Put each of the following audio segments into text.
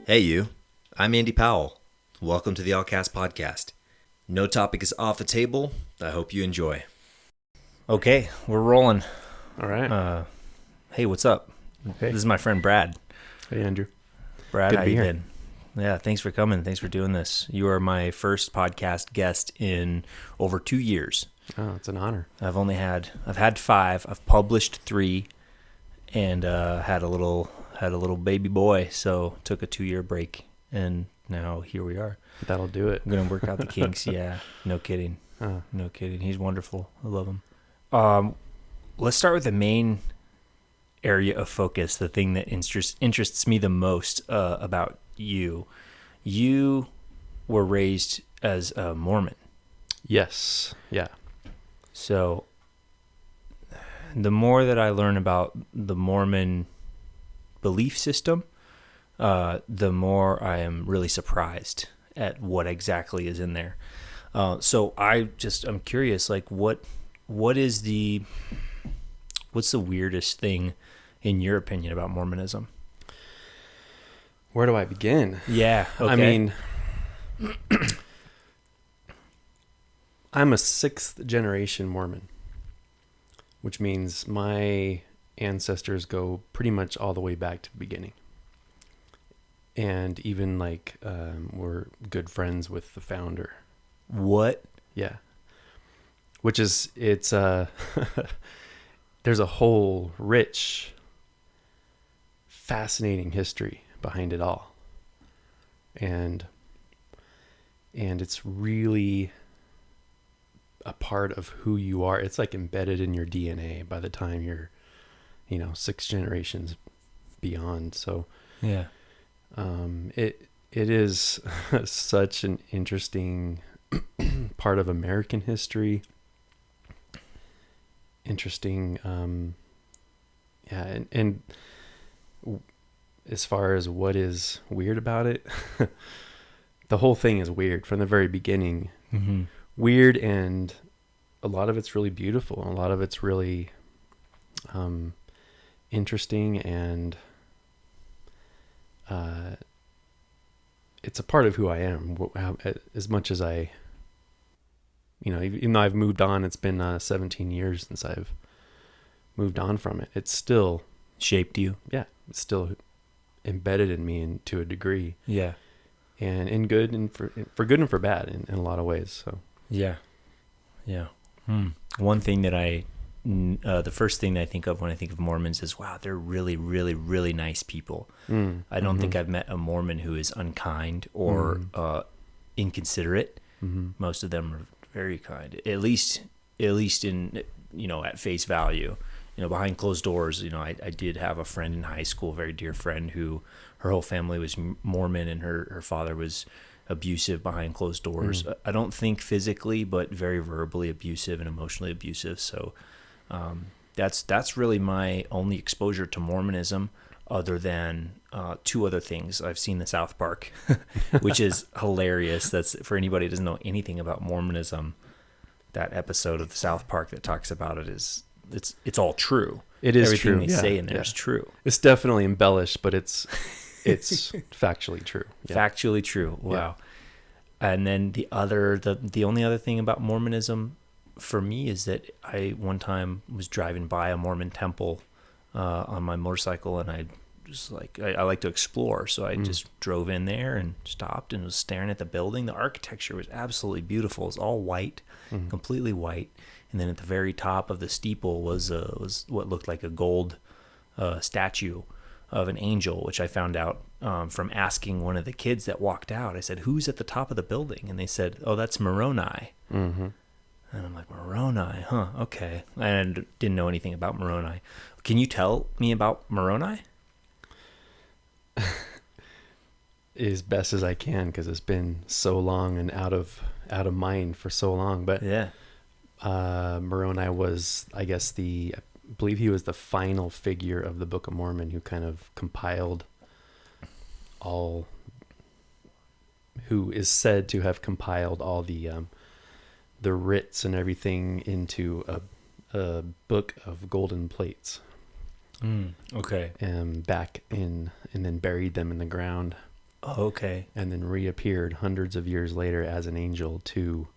Hey you, I'm Andy Powell. Welcome to the Allcast Podcast. No topic is off the table. I hope you enjoy. Okay, we're rolling. All right. Hey, what's up? Hey. This is my friend Brad. Hey, Andrew. Brad, Good to how be you here. been? Yeah, thanks for coming. Thanks for doing this. You are my first podcast guest in over 2 years. Oh, it's an honor. I've had 5. I've published 3, and had a little baby boy. So took a 2-year break, and now here we are. That'll do it. I'm gonna work out the kinks. Yeah, no kidding. No kidding. He's wonderful. I love him. Let's start with the main area of focus, the thing that interests me the most about you. You were raised as a Mormon. Yes. Yeah. So the more that I learn about the Mormon belief system, the more I am really surprised at what exactly is in there. So I'm curious, like what's the weirdest thing in your opinion about Mormonism? Where do I begin? Yeah. Okay. I mean, I'm a 6th generation Mormon, which means my ancestors go pretty much all the way back to the beginning. And even we're good friends with the founder. What? Yeah. Which is, there's a whole rich, fascinating history behind it all. And it's really a part of who you are. It's like embedded in your DNA by the time you're, 6 generations beyond. So Yeah. it is such an interesting part of American history. Interesting. And as far as what is weird about it, the whole thing is weird from the very beginning. Mm-hmm. Weird, and a lot of it's really beautiful, and a lot of it's really interesting, and it's a part of who I am. As much as I, even though I've moved on, it's been 17 years since I've moved on from it. It's still Shaped you. yeah, it's still embedded in me to a degree. Yeah. And in good and for good and for bad in a lot of ways. So Yeah. Yeah. One thing that the first thing that I think of when I think of Mormons is, wow, they're really, really, really nice people. I don't think I've met a Mormon who is unkind or inconsiderate. Most of them are very kind, at least in, at face value. Behind closed doors, I did have a friend in high school, a very dear friend, who her whole family was Mormon, and her father was abusive behind closed doors. I don't think physically, but very verbally abusive and emotionally abusive. So that's really my only exposure to Mormonism, other than 2 other things. I've seen the South Park, which is hilarious. That's for anybody who doesn't know anything about Mormonism. That episode of the South Park that talks about it is it's all true. it is Everything true. they say in there is true. It's definitely embellished, but it's factually true. Yeah. Factually true. Wow. Yeah. And then the only other thing about Mormonism for me is that I one time was driving by a Mormon temple on my motorcycle, and I just I like to explore, so I just drove in there and stopped and was staring at the building. The architecture was absolutely beautiful. It was all white, completely white, and then at the very top of the steeple was what looked like a gold statue of an angel, which I found out from asking one of the kids that walked out. I said, "Who's at the top of the building?" And they said, "Oh, that's Moroni." And I'm like, Moroni, huh? Okay. And didn't know anything about Moroni. Can you tell me about Moroni? As best as I can, because it's been so long and out of mind for so long. But Yeah. Moroni was, I guess, I believe he was the final figure of the Book of Mormon, who kind of compiled who is said to have compiled all the writs and everything into a book of golden plates. Okay. And then buried them in the ground. Oh, okay. and then reappeared hundreds of years later as an angel to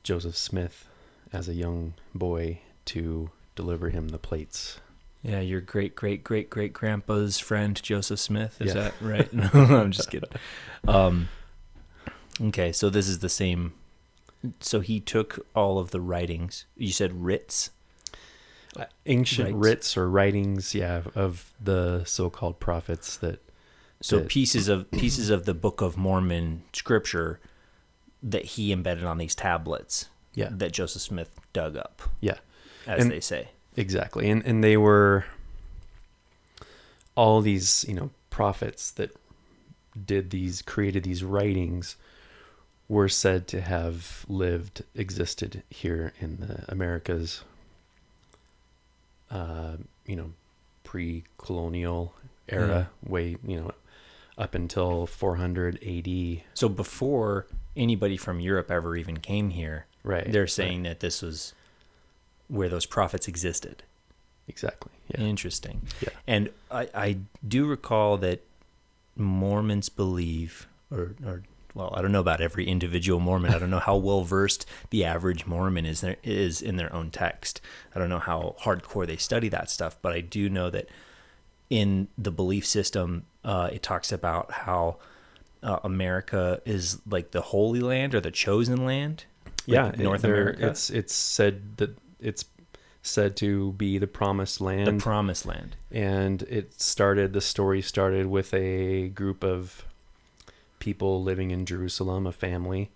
Joseph Smith as a young boy to deliver him the plates. Yeah, your great great great great grandpa's friend Joseph Smith. Is Yeah. that right? No, I'm just kidding. Okay, so this is the same. So he took all of the writings. You said writs. Ancient writs or writings, of the so-called prophets So pieces of the Book of Mormon scripture that he embedded on these tablets. Yeah. That Joseph Smith dug up. Yeah. As they say. Exactly. And they were all these, prophets that created these writings were said to have existed here in the Americas, pre-colonial era, way, up until 400 AD. So before anybody from Europe ever even came here, right? They're saying that this was where those prophets existed. Exactly. Yeah. Interesting. Yeah. And I do recall that Mormons believe, or well, I don't know about every individual Mormon. I don't know how well versed the average Mormon is in their own text. I don't know how hardcore they study that stuff, but I do know that in the belief system, it talks about how America is like the Holy Land or the chosen land. Like North America. It's said that it's said to be the promised land. The promised land. And the story started with a group of people living in Jerusalem, a family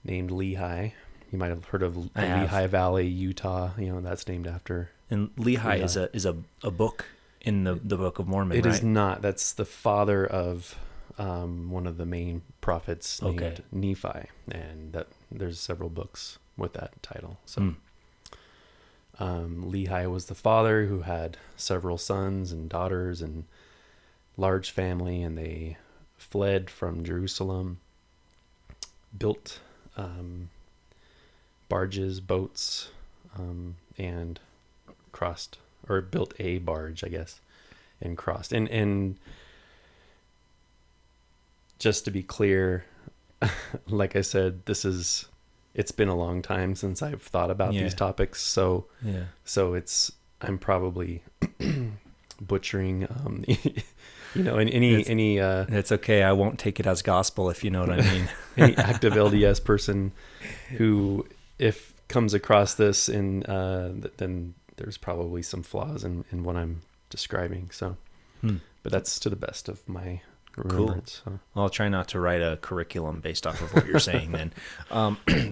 named Lehi. You might have heard of the Lehigh Valley, Utah. That's named after. And Lehi is a book in the Book of Mormon, It right? is not. That's the father of one of the main prophets named Nephi. And there's several books with that title. So Lehi was the father who had several sons and daughters and large family, and they fled from Jerusalem, built barges, boats, and crossed, or built a barge, I guess, and crossed. And just to be clear, like I said, it's been a long time since I've thought about these topics. So I'm probably butchering, any that's okay. I won't take it as gospel, if you know what I mean. Any active LDS person who, if comes across this, then there's probably some flaws in what I'm describing. So, but that's to the best of my remembrance. Cool. So. Well, I'll try not to write a curriculum based off of what you're saying then.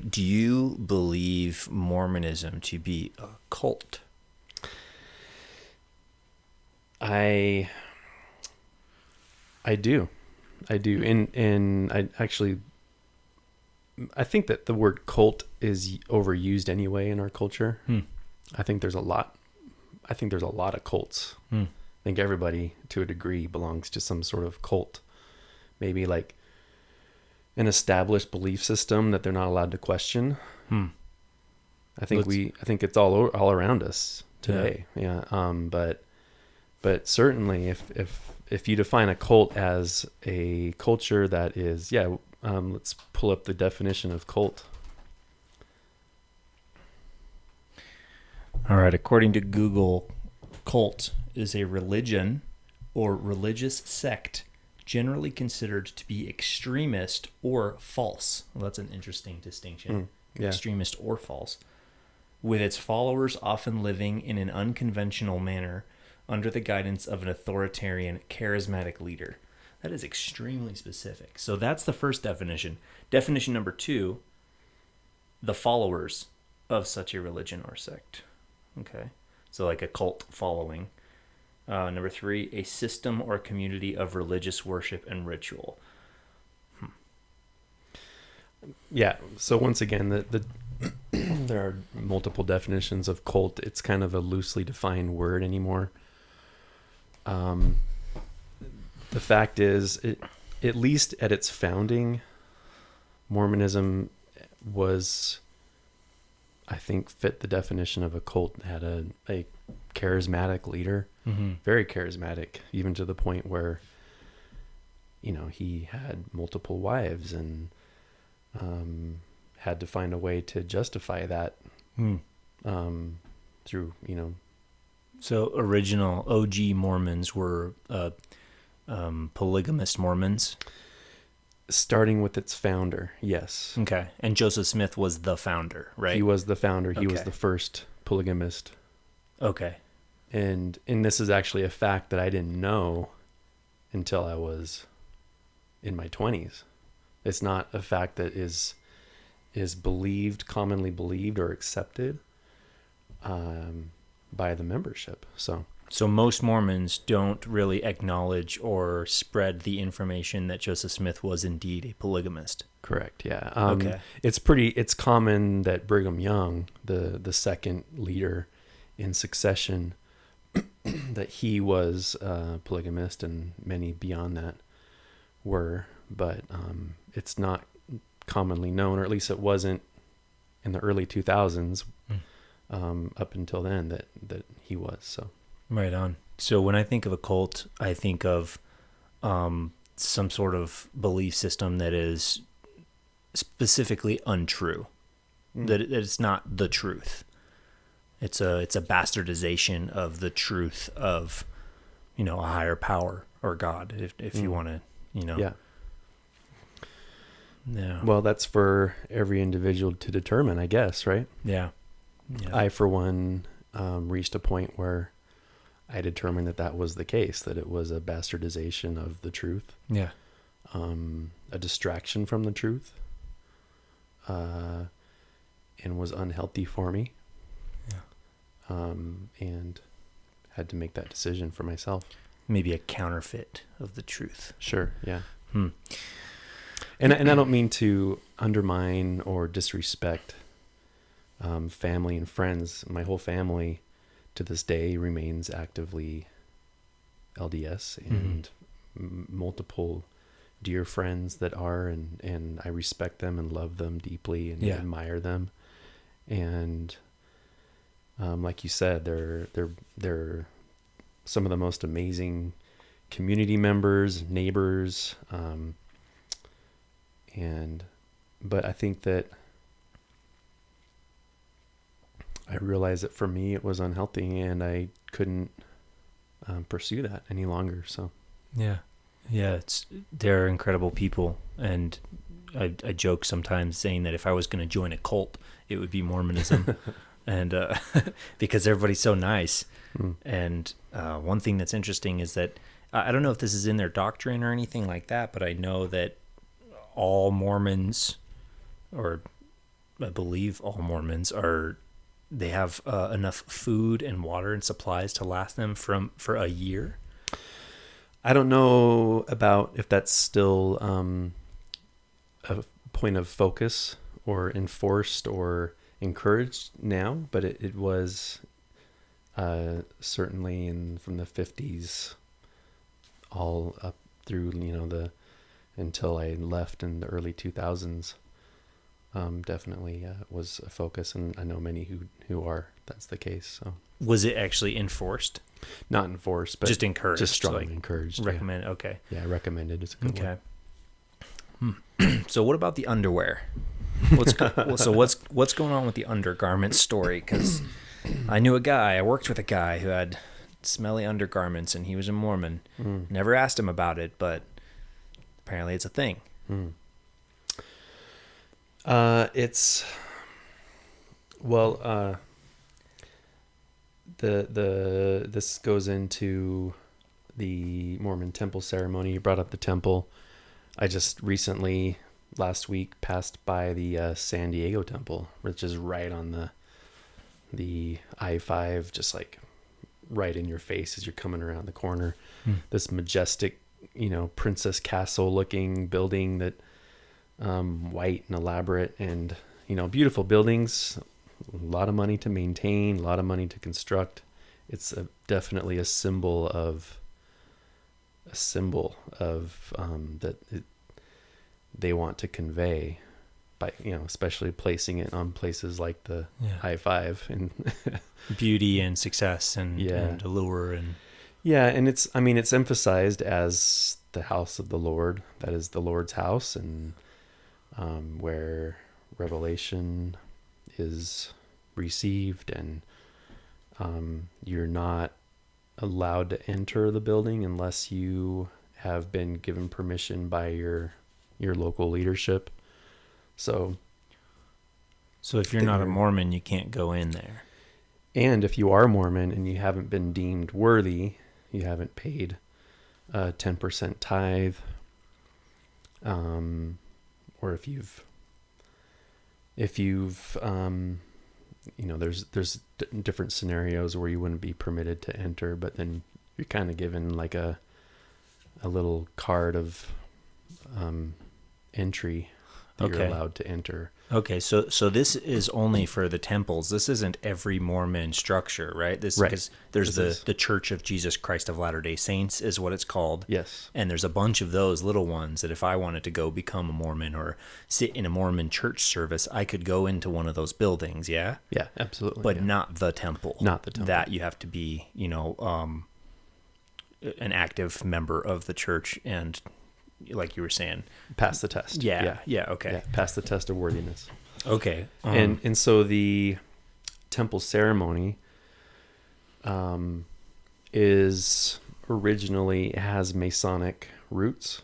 Do you believe Mormonism to be a cult? I do. And I think that the word cult is overused anyway in our culture. I think there's a lot of cults. I think everybody to a degree belongs to some sort of cult, maybe like an established belief system that they're not allowed to question. I think it's all around us today. But certainly if you define a cult as a culture that is, let's pull up the definition of cult. All right. According to Google, cult is a religion or religious sect generally considered to be extremist or false. Well, that's an interesting distinction. Extremist or false. With its followers often living in an unconventional manner under the guidance of an authoritarian, charismatic leader. That is extremely specific. So that's the first definition. Definition number 2, the followers of such a religion or sect. Okay. So like a cult following. Number 3, a system or community of religious worship and ritual. Yeah. So once again, the there are multiple definitions of cult. It's kind of a loosely defined word anymore. The fact is, at least at its founding, Mormonism was, I think, fit the definition of a cult. It had a charismatic leader, very charismatic, even to the point where he had multiple wives and had to find a way to justify that through, So original OG Mormons were polygamist Mormons. Starting with its founder, yes. Okay. And Joseph Smith was the founder, right? He was the founder. He was Okay. the first polygamist. Okay. And this is actually a fact that I didn't know until I was in my 20s. It's not a fact that is commonly believed or accepted by the membership. So most Mormons don't really acknowledge or spread the information that Joseph Smith was indeed a polygamist. Correct. Yeah. Okay. It's common that Brigham Young, the second leader in succession, that he was a polygamist, and many beyond that were, but it's not commonly known, or at least it wasn't in the early 2000s up until then that he was. So Right on. So when I think of a cult, I think of some sort of belief system that is specifically untrue, that it's not the truth. It's a bastardization of the truth of, a higher power or God, if you want to, yeah. Yeah. Well, that's for every individual to determine, I guess, right? Yeah. I, for one, reached a point where I determined that was the case, that it was a bastardization of the truth. Yeah. A distraction from the truth, and was unhealthy for me. Yeah. And had to make that decision for myself. Maybe a counterfeit of the truth. Sure. Yeah. And I don't mean to undermine or disrespect family and friends. My whole family to this day remains actively LDS, and multiple dear friends that are, and I respect them and love them deeply and admire them. And like you said, they're some of the most amazing community members, neighbors, but I think that I realized that for me it was unhealthy, and I couldn't pursue that any longer. So yeah, they're incredible people, and I joke sometimes saying that if I was going to join a cult, it would be Mormonism, and because everybody's so nice. And one thing that's interesting is that I don't know if this is in their doctrine or anything like that, but I know that all Mormons, or I believe all Mormons, they have enough food and water and supplies to last them for a year. I don't know about if that's still a point of focus or enforced or encouraged now, but it was certainly from the 50s all up through until I left in the early 2000s. Definitely was a focus, and I know many who that's the case. So was it actually enforced? Not enforced, but just encouraged, just strongly encouraged. Recommend. Yeah. Okay. Yeah, recommended. It's a good one. So what about the underwear? What's going on with the undergarment story? Because I worked with a guy who had smelly undergarments, and he was a Mormon. Never asked him about it, but apparently it's a thing. This goes into the Mormon temple ceremony. You brought up the temple. I just recently, last week, passed by the San Diego temple, which is right on the I-5, just like right in your face as you're coming around the corner. This majestic, Princess Castle looking building that white and elaborate, and beautiful buildings, a lot of money to maintain, a lot of money to construct. It's definitely a symbol of that they want to convey by especially placing it on places like the I-5 and beauty and success and allure and and it's emphasized as the house of the Lord. That is the Lord's house, and where revelation is received, and you're not allowed to enter the building unless you have been given permission by your local leadership. So if you're not a Mormon, you can't go in there. And if you are Mormon and you haven't been deemed worthy, you haven't paid 10% tithe, or if you've there's different scenarios where you wouldn't be permitted to enter, but then you're kind of given like a little card of entry that you're allowed to enter. Okay, so this is only for the temples. This isn't every Mormon structure, right? Because there's the Church of Jesus Christ of Latter-day Saints is what it's called. Yes. And there's a bunch of those little ones that if I wanted to go become a Mormon or sit in a Mormon church service, I could go into one of those buildings, yeah? Yeah, absolutely. But not the temple. Not the temple. That you have to be, an active member of the church and, like you were saying, pass the test. Yeah. Okay. Yeah, pass the test of worthiness. Okay. And so the temple ceremony is originally has Masonic roots.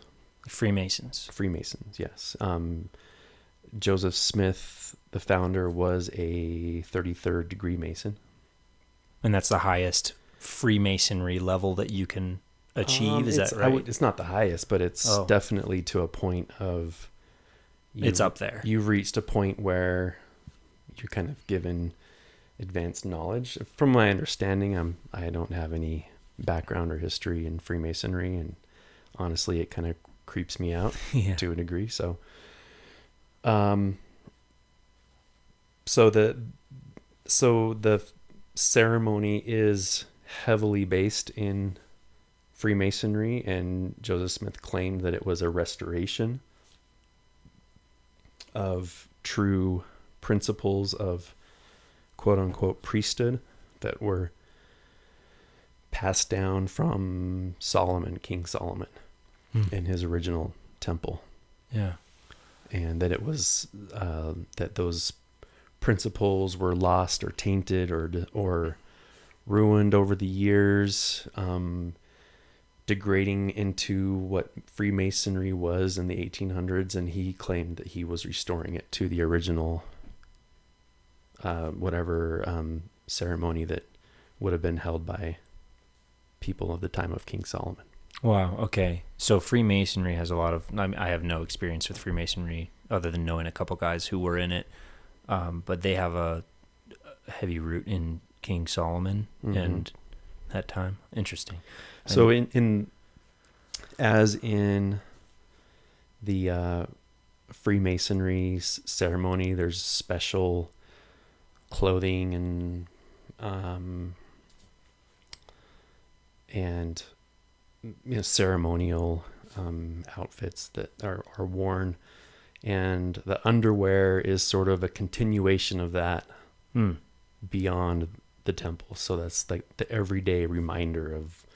Freemasons, yes. Joseph Smith, the founder, was a 33rd degree Mason. And that's the highest Freemasonry level that you can achieve, is that right? It's not the highest, but it's definitely to a point of... It's up there. You've reached a point where you're kind of given advanced knowledge. From my understanding, I don't have any background or history in Freemasonry, and honestly, it kind of creeps me out to a degree. So, so the ceremony is heavily based in Freemasonry, and Joseph Smith claimed that it was a restoration of true principles of quote unquote priesthood that were passed down from King Solomon in his original temple. Yeah. And that it was, that those principles were lost or tainted or ruined over the years, degrading into what Freemasonry was in the 1800s, and he claimed that he was restoring it to the original ceremony that would have been held by people of the time of King Solomon. Wow, okay. So Freemasonry has a lot of... I have no experience with Freemasonry other than knowing a couple guys who were in it, but they have a heavy root in King Solomon and that time. Interesting. So in the Freemasonry ceremony, there's special clothing and ceremonial outfits that are worn, and the underwear is sort of a continuation of that beyond the temple. So that's like the everyday reminder of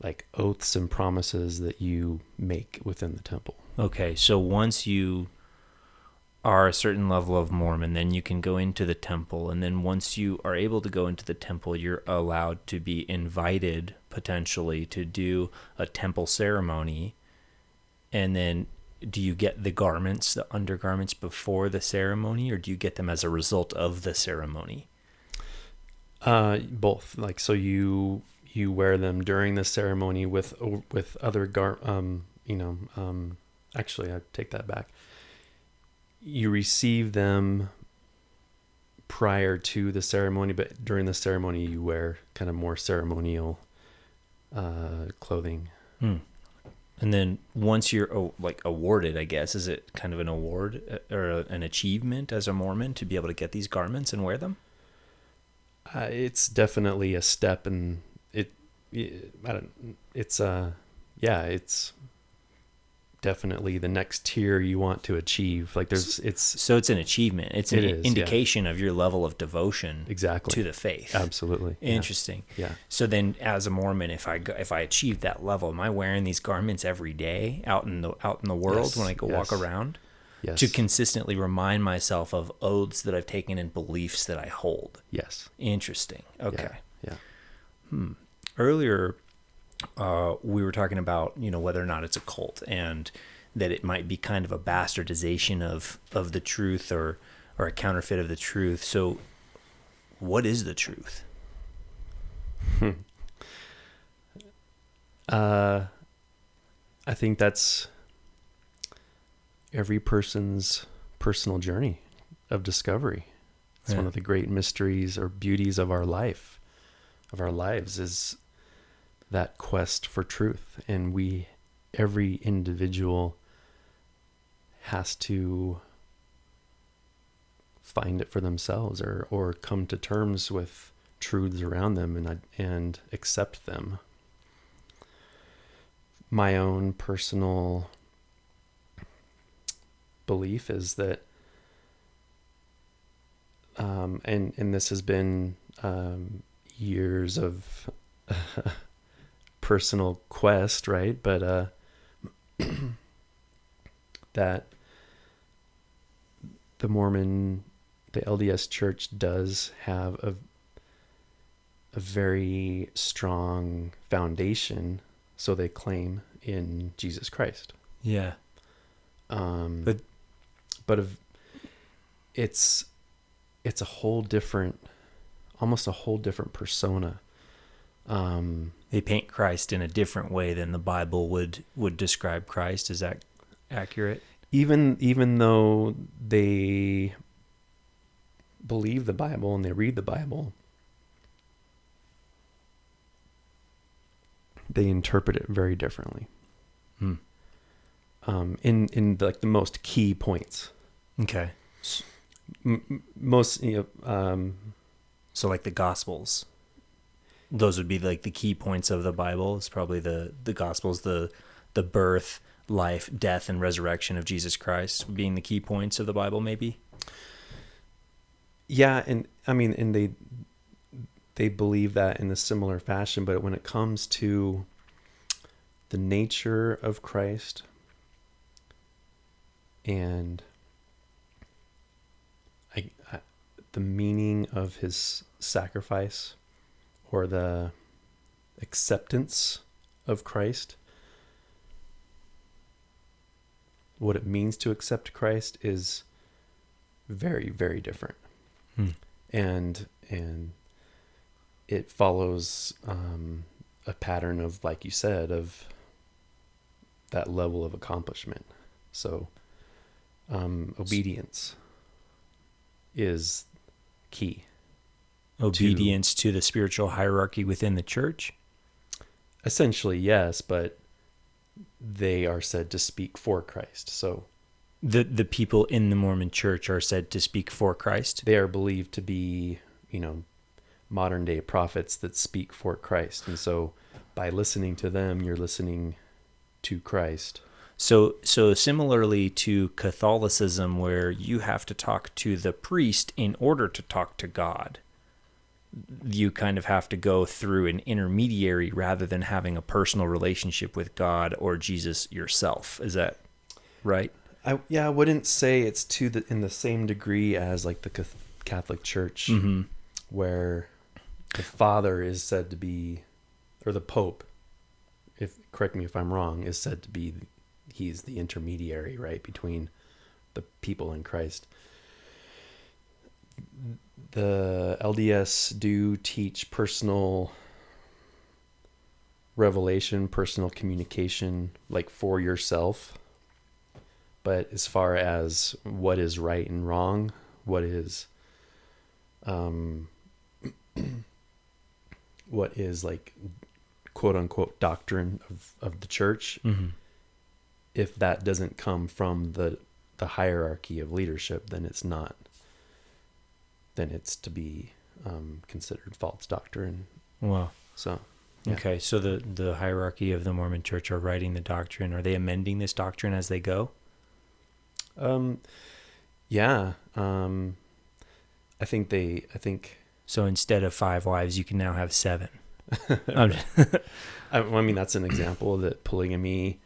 like oaths and promises that you make within the temple. Okay, so once you are a certain level of Mormon, then you can go into the temple, and then once you are able to go into the temple, you're allowed to be invited potentially to do a temple ceremony. And then do you get the garments, the undergarments, before the ceremony, or do you get them as a result of the ceremony? Both. Like, so you wear them during the ceremony with other actually, I take that back. You receive them prior to the ceremony, but during the ceremony you wear kind of more ceremonial clothing. And then once you're awarded, I guess, is it kind of an award or an achievement as a Mormon to be able to get these garments and wear them? It's definitely a step, and it's definitely the next tier you want to achieve. Like So it's an achievement. It's an indication of your level of devotion exactly to the faith. Absolutely. Interesting. Yeah. So then as a Mormon, if I achieve that level, am I wearing these garments every day out in the world when I go walk around? Yes. To consistently remind myself of oaths that I've taken and beliefs that I hold. Yes. Interesting. Okay. Yeah. Earlier, we were talking about, whether or not it's a cult and that it might be kind of a bastardization of the truth or a counterfeit of the truth. So what is the truth? I think that's every person's personal journey of discovery. It's one of the great mysteries or beauties of our life, of our lives, is that quest for truth. And every individual has to find it for themselves or come to terms with truths around them and accept them. My own personal belief is that, and this has been years of personal quest, right? But that the LDS Church does have a very strong foundation, so they claim, in Jesus Christ. Yeah. It's a whole different, almost a whole different persona. They paint Christ in a different way than the Bible would describe Christ. Is that accurate? Even though they believe the Bible and they read the Bible, they interpret it very differently. In like the most key points. Okay. Most, so like the Gospels, those would be like the key points of the Bible. It's probably the Gospels, the birth, life, death, and resurrection of Jesus Christ being the key points of the Bible, maybe. Yeah, and I mean, and they believe that in a similar fashion, but when it comes to the nature of Christ and the meaning of his sacrifice, or the acceptance of Christ, what it means to accept Christ is very, very different. And it follows a pattern of, like you said, of that level of accomplishment. So obedience is key. Obedience to the spiritual hierarchy within the church? Essentially, yes, but they are said to speak for Christ. So the people in the Mormon church are said to speak for Christ? They are believed to be, modern day prophets that speak for Christ. And so by listening to them, you're listening to Christ. So similarly to Catholicism, where you have to talk to the priest in order to talk to God, you kind of have to go through an intermediary rather than having a personal relationship with God or Jesus yourself. Is that right? I wouldn't say it's in the same degree as like the Catholic Church, where the Father is said to be, or the Pope, correct me if I'm wrong, is said to be, he's the intermediary, right, between the people and Christ. The LDS do teach personal revelation, personal communication, like for yourself. But as far as what is right and wrong, what is like quote unquote doctrine of the church, if that doesn't come from the hierarchy of leadership, then it's not. Then it's to be considered false doctrine. Wow. So Yeah. Okay, so the hierarchy of the Mormon Church are writing the doctrine. Are they amending this doctrine as they go? Yeah. I think So instead of 5 wives, you can now have 7. I mean, that's an example that polygamy,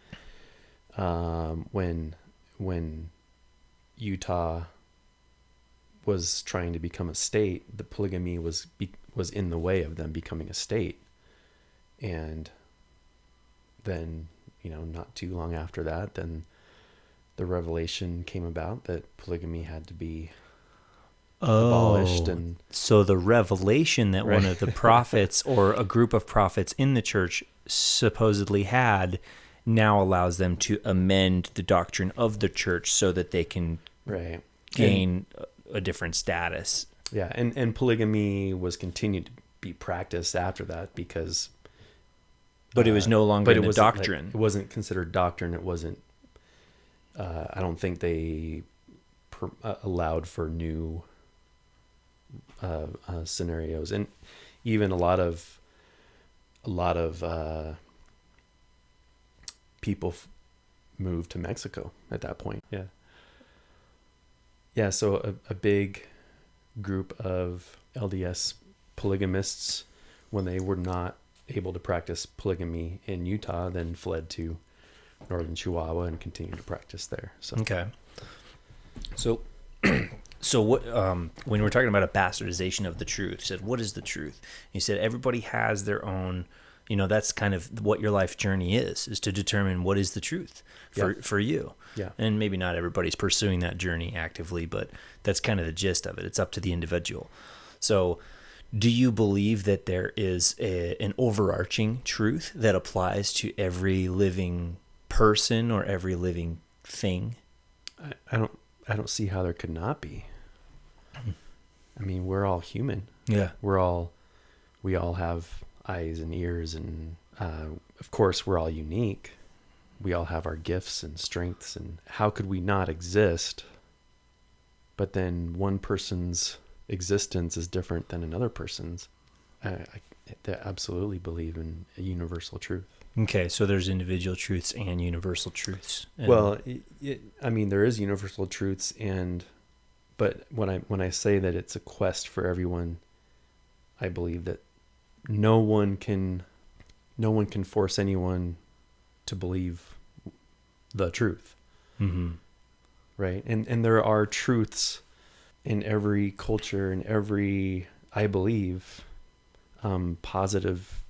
when Utah was trying to become a state, the polygamy was in the way of them becoming a state. And then, not too long after that, then the revelation came about that polygamy had to be abolished. And so the revelation that Right. one of the prophets or a group of prophets in the church supposedly had now allows them to amend the doctrine of the church so that they can right. gain a different status. Yeah, and polygamy was continued to be practiced after that because... But it was no longer in the wasn't, doctrine. it wasn't considered doctrine. It wasn't... I don't think they allowed for new scenarios. And even a lot of people moved to Mexico at that point. Yeah. Yeah, so a big group of LDS polygamists, when they were not able to practice polygamy in Utah, then fled to northern Chihuahua and continued to practice there. So Okay. So what? When we're talking about a bastardization of the truth, you said, "What is the truth?" You said everybody has their own. That's kind of what your life journey is to determine what is the truth for you. Yeah. And maybe not everybody's pursuing that journey actively, but that's kind of the gist of it. It's up to the individual. So, do you believe that there is an overarching truth that applies to every living person or every living thing? I don't see how there could not be. I mean, we're all human. Yeah. We all have eyes and ears, and of course we're all unique. We all have our gifts and strengths, and how could we not exist? But then one person's existence is different than another person's. I absolutely believe in a universal truth. Okay, so there's individual truths and universal truths. And Well, I mean, there is universal truths, but when I say that it's a quest for everyone, I believe that no one can force anyone to believe the truth. Mm-hmm. Right? And there are truths in every culture, in every, I believe, positive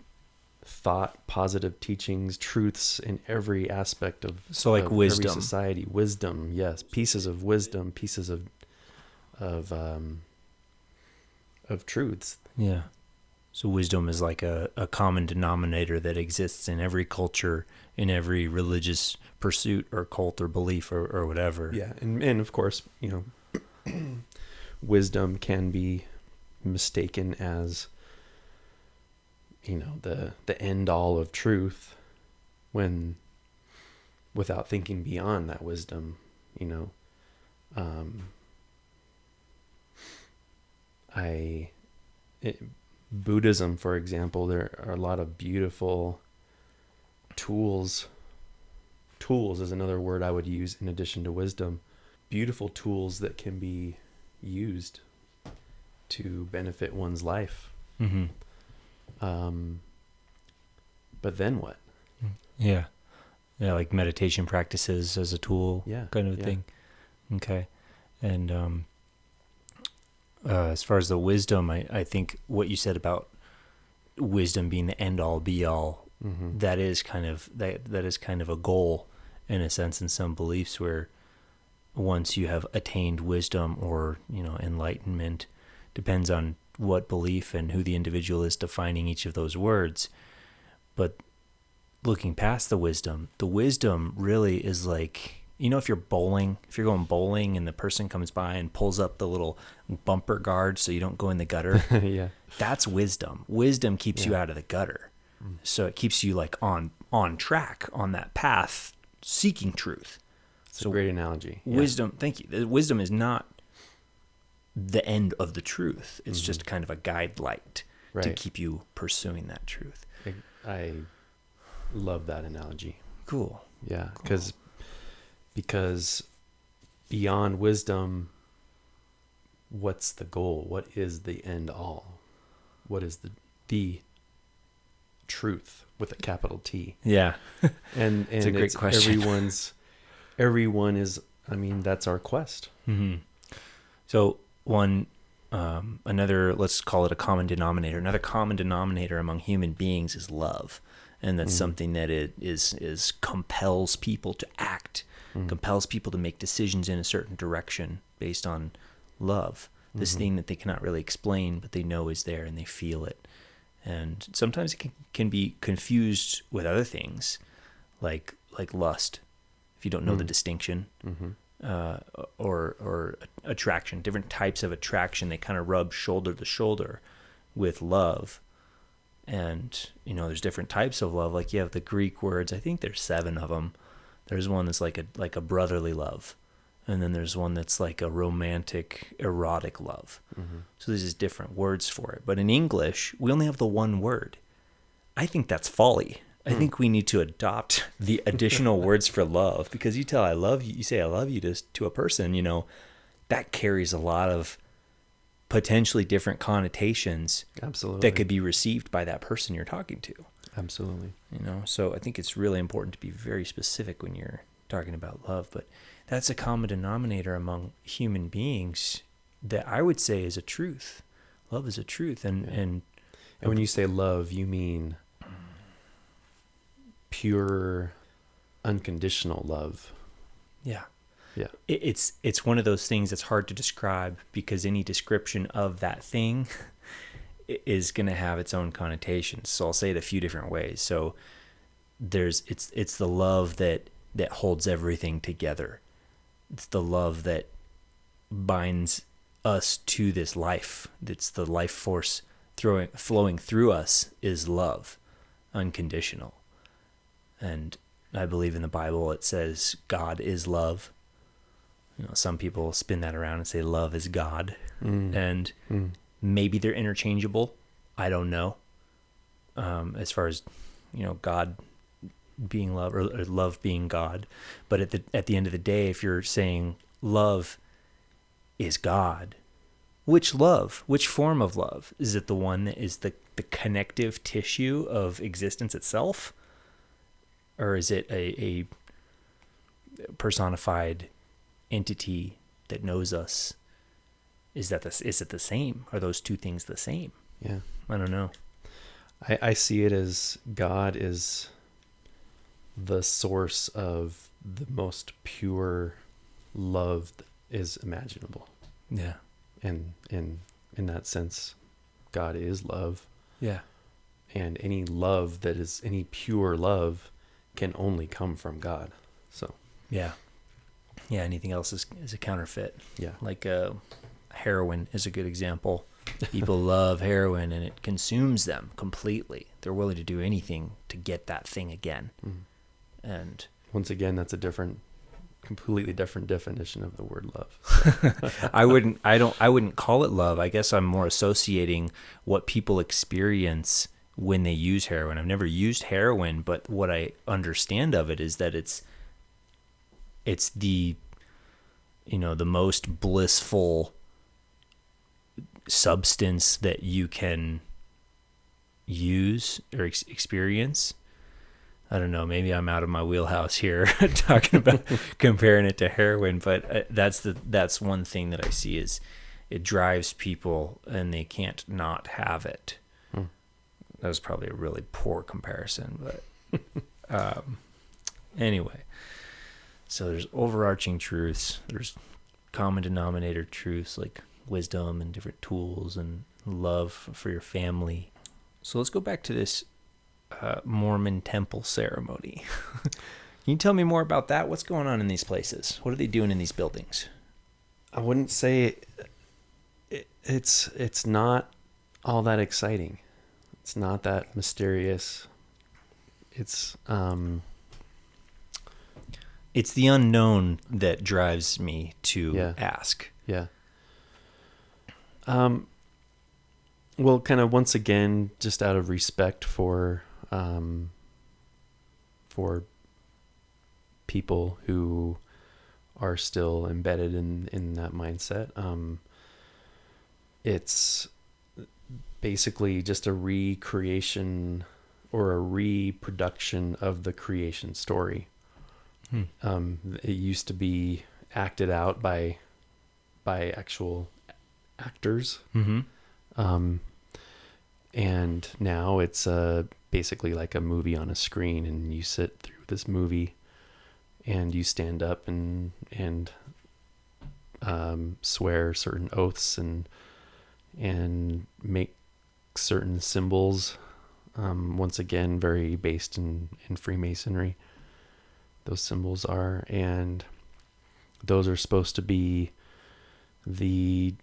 thought, positive teachings, truths in every aspect of wisdom. every society. Wisdom, yes, pieces of wisdom, pieces of truths. Yeah. So wisdom is like a common denominator that exists in every culture, in every religious pursuit or cult or belief or whatever. Yeah, and of course, wisdom can be mistaken as, the end all of truth, when without thinking beyond that wisdom, Buddhism, for example, there are a lot of beautiful tools. Tools is another word I would use in addition to wisdom. Beautiful tools that can be used to benefit one's life. Mm-hmm. But then what? Yeah. Yeah, like meditation practices as a tool, kind of thing. Okay. And as far as the wisdom, I think what you said about wisdom being the end all be all, Mm-hmm. that is kind of a goal in a sense in some beliefs, where once you have attained wisdom or enlightenment, depends on what belief and who the individual is defining each of those words. But looking past the wisdom really is like, if you're going bowling and the person comes by and pulls up the little bumper guard so you don't go in the gutter. Yeah. That's wisdom. Wisdom keeps you out of the gutter. So it keeps you like on track, on that path, seeking truth. It's a great analogy. Wisdom, thank you. Wisdom is not the end of the truth. It's just kind of a guide light to keep you pursuing that truth. I love that analogy. Cool. Yeah, because beyond wisdom, what's the goal? What is the end all? What is the truth with a capital T? Yeah. And It's a great question. everyone is, I mean, that's our quest. Mm-hmm. So another, let's call it a common denominator. Another common denominator among human beings is love. And that's something that it is compels people to act, compels people to make decisions in a certain direction based on love. This thing that they cannot really explain, but they know is there and they feel it. And sometimes it can be confused with other things, like lust, if you don't know the distinction, or attraction. Different types of attraction, they kind of rub shoulder to shoulder with love. And, there's different types of love. Like you have the Greek words, I think there's 7 of them. There's one that's like a brotherly love. And then there's one that's like a romantic, erotic love. So there's just different words for it. But in English, we only have the one word. I think that's folly. I think we need to adopt the additional words for love, because you say I love you to a person, that carries a lot of potentially different connotations. Absolutely. That could be received by that person you're talking to. Absolutely. So I think it's really important to be very specific when you're talking about love, but that's a common denominator among human beings that I would say is a truth. Love is a truth. And when you say love, you mean pure, unconditional love. Yeah. Yeah. It's one of those things that's hard to describe, because any description of that thing is going to have its own connotations. So I'll say it a few different ways. So it's the love that holds everything together. It's the love that binds us to this life. It's the life force flowing through us is love, unconditional. And I believe in the Bible it says God is love. Some people spin that around and say love is God. And maybe they're interchangeable. I don't know. As far as, God being love or love being God. But at the end of the day, if you're saying love is God, which form of love? Is it the one that is the connective tissue of existence itself? Or is it a personified entity that knows us? Is it the same? Are those two things the same? Yeah. I don't know. I see it as God is the source of the most pure love that is imaginable. Yeah. And in that sense, God is love. Yeah. And any love that is any pure love can only come from God. So. Yeah. Yeah. Anything else is a counterfeit. Yeah. Like heroin is a good example. People love heroin and it consumes them completely. They're willing to do anything to get that thing again. And once again, that's a completely different definition of the word love. So. I wouldn't call it love. I guess I'm more associating what people experience when they use heroin. I've never used heroin, but what I understand of it is that it's the the most blissful substance that you can use or experience. I don't know, maybe I'm out of my wheelhouse here talking about comparing it to heroin, but that's one thing that I see is it drives people and they can't not have it. That was probably a really poor comparison, but anyway. So there's overarching truths, there's common denominator truths like wisdom and different tools and love for your family. So let's go back to this Mormon temple ceremony. Can you tell me more about that? What's going on in these places? What are they doing in these buildings? I wouldn't say it's not all that exciting. It's not that mysterious. It's the unknown that drives me to ask. Yeah. Well, kind of once again, just out of respect for for people who are still embedded in that mindset. It's basically just a recreation or a reproduction of the creation story. It used to be acted out by actual actors. And now it's basically like a movie on a screen, and you sit through this movie and you stand up and swear certain oaths and make certain symbols. Once again, very based in Freemasonry. Those symbols are, and those are supposed to be the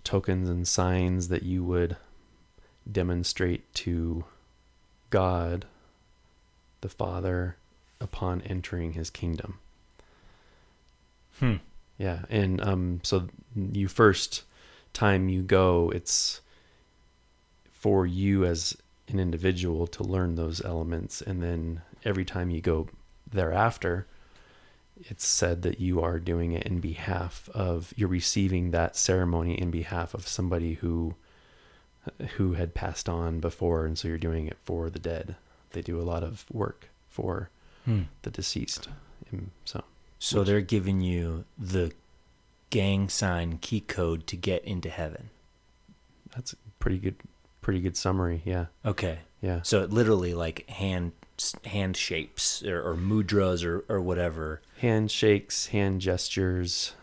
tokens and signs that you would demonstrate to God, the Father, upon entering his kingdom. Yeah. And so you first time you go, it's for you as an individual to learn those elements, and then every time you go thereafter, it's said that you are doing it in behalf of, you're receiving that ceremony in behalf of somebody who had passed on before, and so you're doing it for the dead. They do a lot of work for the deceased. So they're giving you the gang sign key code to get into heaven. That's a pretty good summary. Yeah. Okay. Yeah. So it literally like hand shapes or mudras or whatever. Handshakes, hand gestures,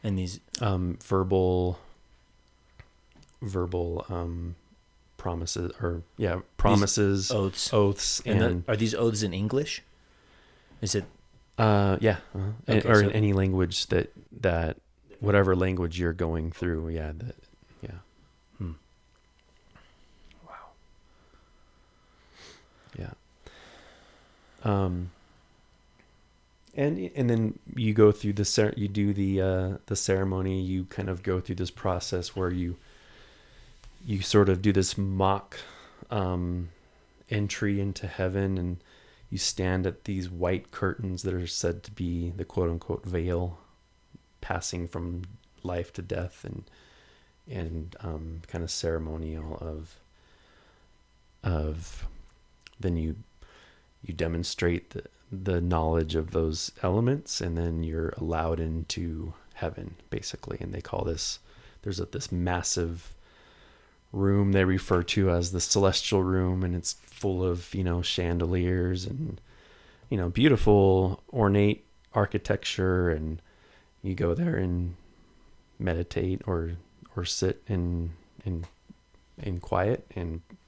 and these verbal promises, promises, oaths, and are these oaths in English? Is it? Yeah, okay, or in any language that whatever language you're going through. Yeah, Wow. Yeah. And then you go through you do the ceremony. You kind of go through this process where you sort of do this mock entry into heaven, and you stand at these white curtains that are said to be the quote unquote veil passing from life to death, and kind of ceremonial of then you demonstrate the knowledge of those elements, and then you're allowed into heaven basically. And they call this massive room they refer to as the celestial room, and it's full of chandeliers and beautiful ornate architecture, and you go there and meditate or sit in quiet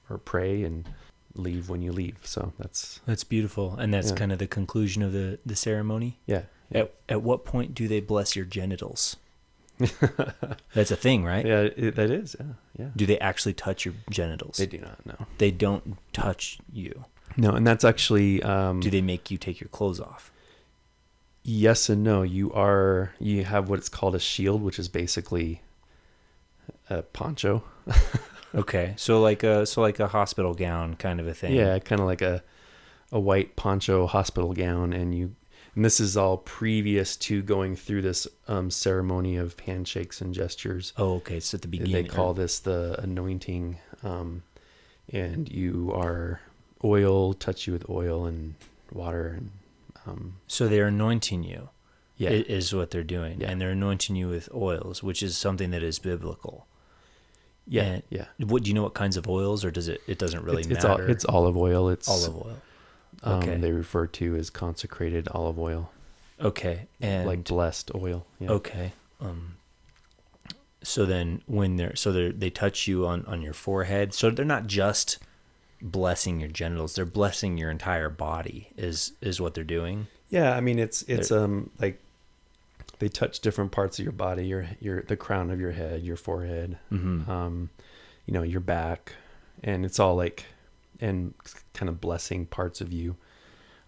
or pray and leave when you leave. So that's beautiful. And that's kind of the conclusion of the ceremony. Yeah. At what point do they bless your genitals? That's a thing, right? Yeah, that is. Yeah. Do they actually touch your genitals? They do not. No. They don't touch you. No, and that's actually. Do they make you take your clothes off? Yes and no. You have what's called a shield, which is basically a poncho. Okay, so like a hospital gown kind of a thing. Yeah, kind of like a white poncho hospital gown, and this is all previous to going through this ceremony of handshakes and gestures. Oh, okay. So at the beginning, they call this the anointing, and you are touch you with oil and water, and so they're anointing you. Yeah, is what they're doing, yeah. And they're anointing you with oils, which is something that is biblical. Yeah, and yeah. What do you know? What kinds of oils, or does it? It doesn't really matter. It's olive oil. It's olive oil. Okay. They refer to as consecrated olive oil. Okay, and like blessed oil. Yeah. Okay. So then, when they touch you on your forehead. So they're not just blessing your genitals; they're blessing your entire body. Is what they're doing. Yeah, I mean it's like they touch different parts of your body, the crown of your head, your forehead, your back, and it's all and kind of blessing parts of you.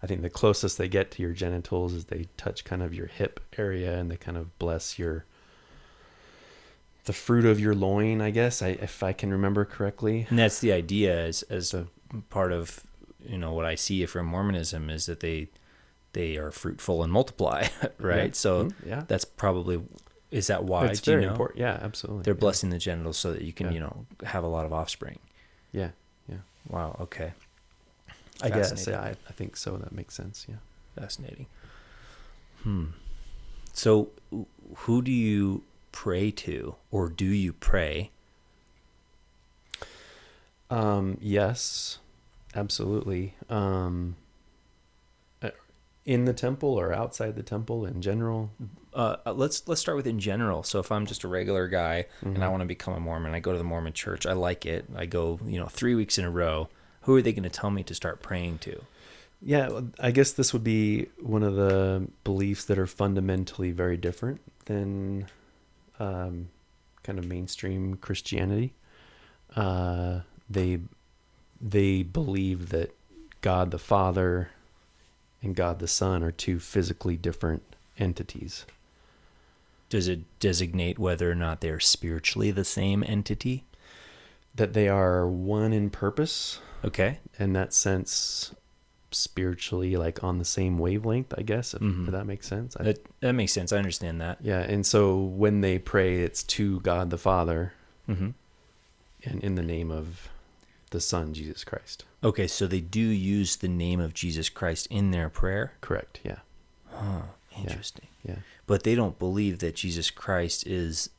I think the closest they get to your genitals is they touch kind of your hip area, and they kind of bless the fruit of your loin, I guess, if I can remember correctly. And that's the idea, as part of, what I see from Mormonism is that they are fruitful and multiply, right? Yeah. So Yeah. that's probably, is that why? It's Do you very know? important. Yeah, absolutely. They're blessing the genitals so that you can, Yeah. have a lot of offspring. Yeah. Yeah. Wow. Okay. I guess. Fascinating. Yeah, I think so. That makes sense. Yeah. Fascinating. So who do you pray to, or do you pray? Yes, absolutely. In the temple or outside the temple in general? Let's start with in general. So if I'm just a regular guy and I want to become a Mormon, I go to the Mormon church. I like it. I go, 3 weeks in a row. Who are they going to tell me to start praying to? Yeah, I guess this would be one of the beliefs that are fundamentally very different than kind of mainstream Christianity. They believe that God the Father and God the Son are two physically different entities. Does it designate whether or not they're spiritually the same entity? That they are one in purpose. Okay. In that sense, spiritually, like on the same wavelength, I guess, if that makes sense. That makes sense. I understand that. Yeah, and so when they pray, it's to God the Father, and in the name of the Son, Jesus Christ. Okay, so they do use the name of Jesus Christ in their prayer? Correct, yeah. Huh, interesting. Yeah. But they don't believe that Jesus Christ is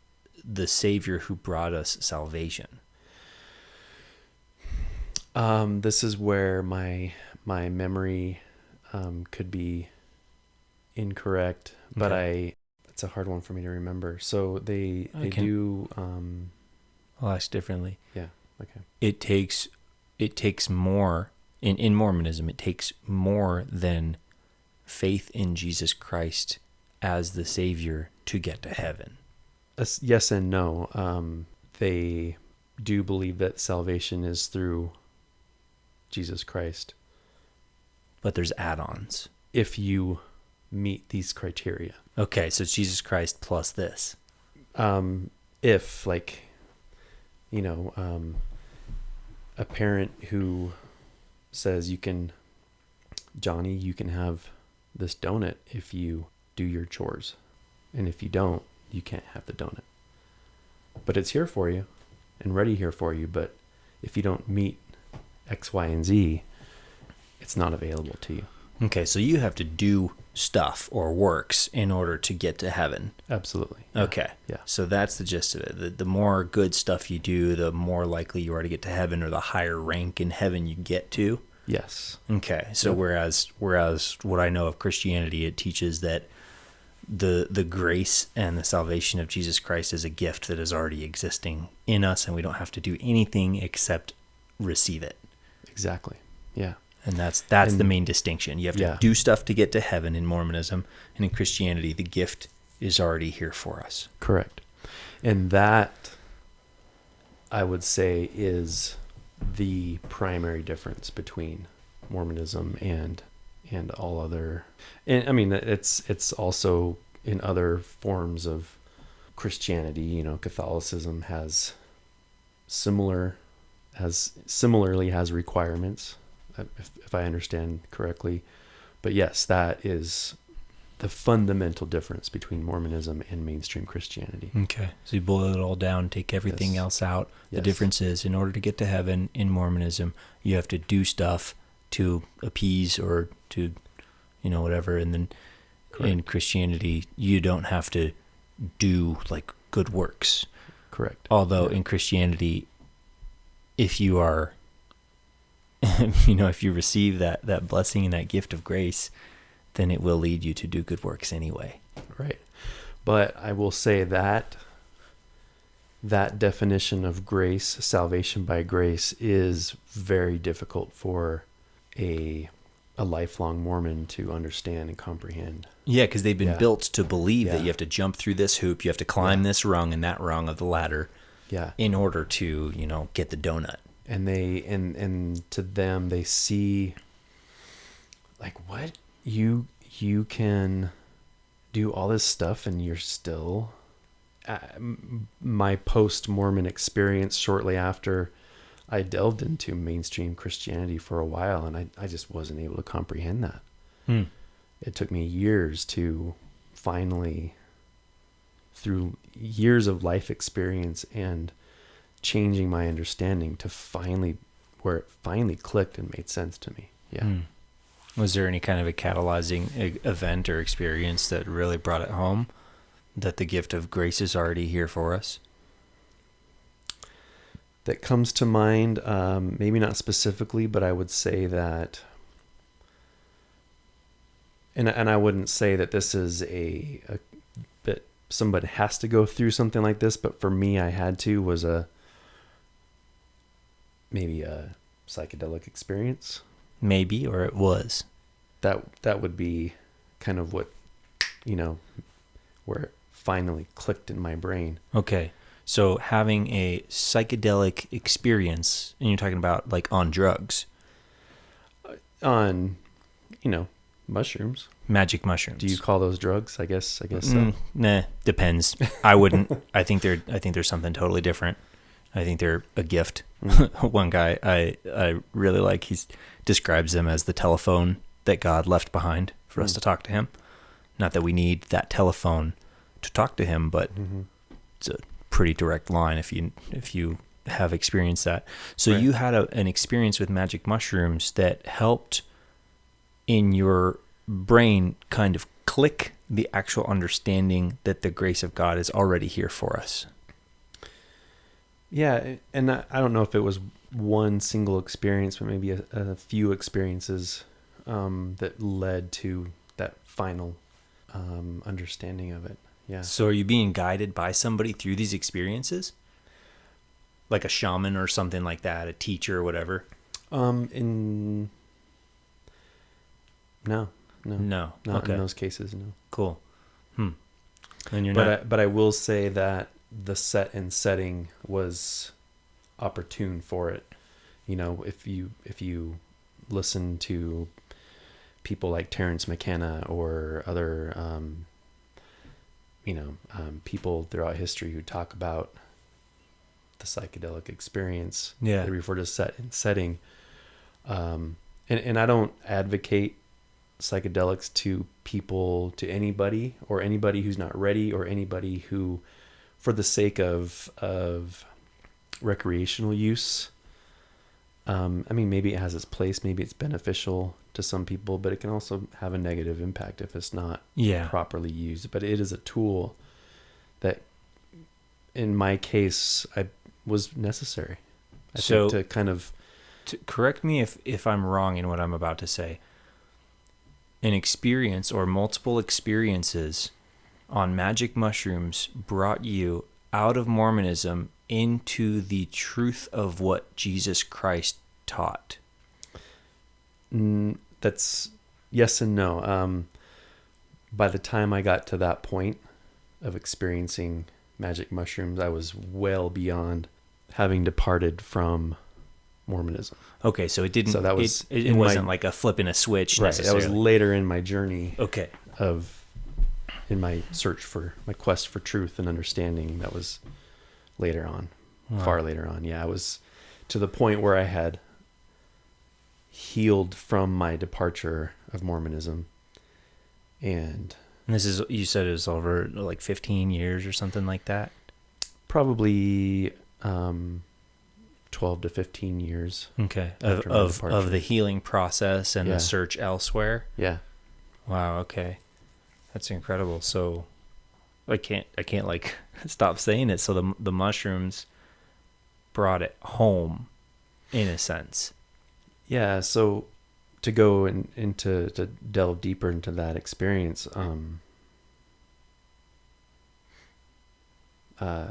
the Savior who brought us salvation. This is where my memory could be incorrect, but it's a hard one for me to remember. So they do. I'll ask differently. Yeah. Okay. It takes more in Mormonism. It takes more than faith in Jesus Christ as the Savior to get to heaven. Yes and no. They do believe that salvation is through Jesus Christ, but there's add-ons if you meet these criteria. Okay, so it's Jesus Christ plus this. If a parent who says Johnny, you can have this donut if you do your chores, and if you don't, you can't have the donut. But it's here for you and ready here for you. But if you don't meet X, Y, and Z, it's not available to you. Okay, so you have to do stuff or works in order to get to heaven. Absolutely. Yeah. Okay. Yeah. So that's the gist of it. The more good stuff you do, the more likely you are to get to heaven, or the higher rank in heaven you get to. Yes. Okay. So whereas what I know of Christianity, it teaches that the grace and the salvation of Jesus Christ is a gift that is already existing in us, and we don't have to do anything except receive it. Exactly. Yeah. And that's the main distinction. You have to do stuff to get to heaven in Mormonism, and in Christianity, the gift is already here for us. Correct. And that, I would say, is the primary difference between Mormonism and all other. And I mean, it's also in other forms of Christianity. Catholicism similarly has requirements, if I understand correctly. But yes, that is the fundamental difference between Mormonism and mainstream Christianity. Okay. So you boil it all down, take everything else out. The difference is, in order to get to heaven in Mormonism, you have to do stuff to appease or to, whatever. And then in Christianity, you don't have to do like good works. Correct. Although in Christianity, if you are, if you receive that blessing and that gift of grace, then it will lead you to do good works anyway. Right. But I will say that definition of grace, salvation by grace, is very difficult for a lifelong Mormon to understand and comprehend. Yeah, because they've been built to believe that you have to jump through this hoop, you have to climb this rung and that rung of the ladder in order to, get the donut. And and to them, they see, like, what? You can do all this stuff and you're still... my post-Mormon experience shortly after I delved into mainstream Christianity for a while, and I just wasn't able to comprehend that. Hmm. It took me years to finally, through years of life experience and changing my understanding, to finally, where it finally clicked and made sense to me. Yeah. Hmm. Was there any kind of a catalyzing event or experience that really brought it home, that the gift of grace is already here for us? That comes to mind, maybe not specifically, but I would say that, and I wouldn't say that this is that somebody has to go through something like this, but for me, I had to, was maybe a psychedelic experience. Maybe, or it was. That would be kind of what, where it finally clicked in my brain. Okay. So having a psychedelic experience, and you're talking about like on drugs. On, mushrooms. Magic mushrooms. Do you call those drugs? I guess so. Nah, depends. I wouldn't. I think they're something totally different. I think they're a gift. One guy I really like, he describes them as the telephone that God left behind for us to talk to him. Not that we need that telephone to talk to him, but it's a pretty direct line if you have experienced that. So right. You had an experience with magic mushrooms that helped in your brain kind of click the actual understanding that the grace of God is already here for us. Yeah, and I don't know if it was one single experience, but maybe a few experiences that led to that final understanding of it. Yeah. So are you being guided by somebody through these experiences? Like a shaman or something like that, a teacher or whatever? No. Not okay. In those cases, no. Cool. And you're but I will say that the setting was opportune for it. If you listen to people like Terence McKenna or other people throughout history who talk about the psychedelic experience, they refer to setting. And I don't advocate psychedelics to people, to anybody who's not ready, or anybody who, for the sake of recreational use. Maybe it has its place, maybe it's beneficial to some people, but it can also have a negative impact if it's not properly used. But it is a tool that, in my case, was necessary. I think to kind of... correct me if I'm wrong in what I'm about to say. An experience or multiple experiences on magic mushrooms brought you out of Mormonism into the truth of what Jesus Christ taught. That's yes and no. By the time I got to that point of experiencing magic mushrooms, I was well beyond having departed from Mormonism. Okay, so it didn't. So that was it wasn't like a flipping a switch. Right, necessarily. That was later in my journey. Okay. In my my quest for truth and understanding. That was later on, far later on. Yeah, I was to the point where I had healed from my departure of Mormonism, and this is, you said it was over like 15 years or something like that. Probably 12 to 15 years. Okay. Of the healing process and the search elsewhere. Yeah. Wow. Okay. That's incredible. So I can't like stop saying it. So the mushrooms brought it home in a sense. Yeah. So to go to delve deeper into that experience, my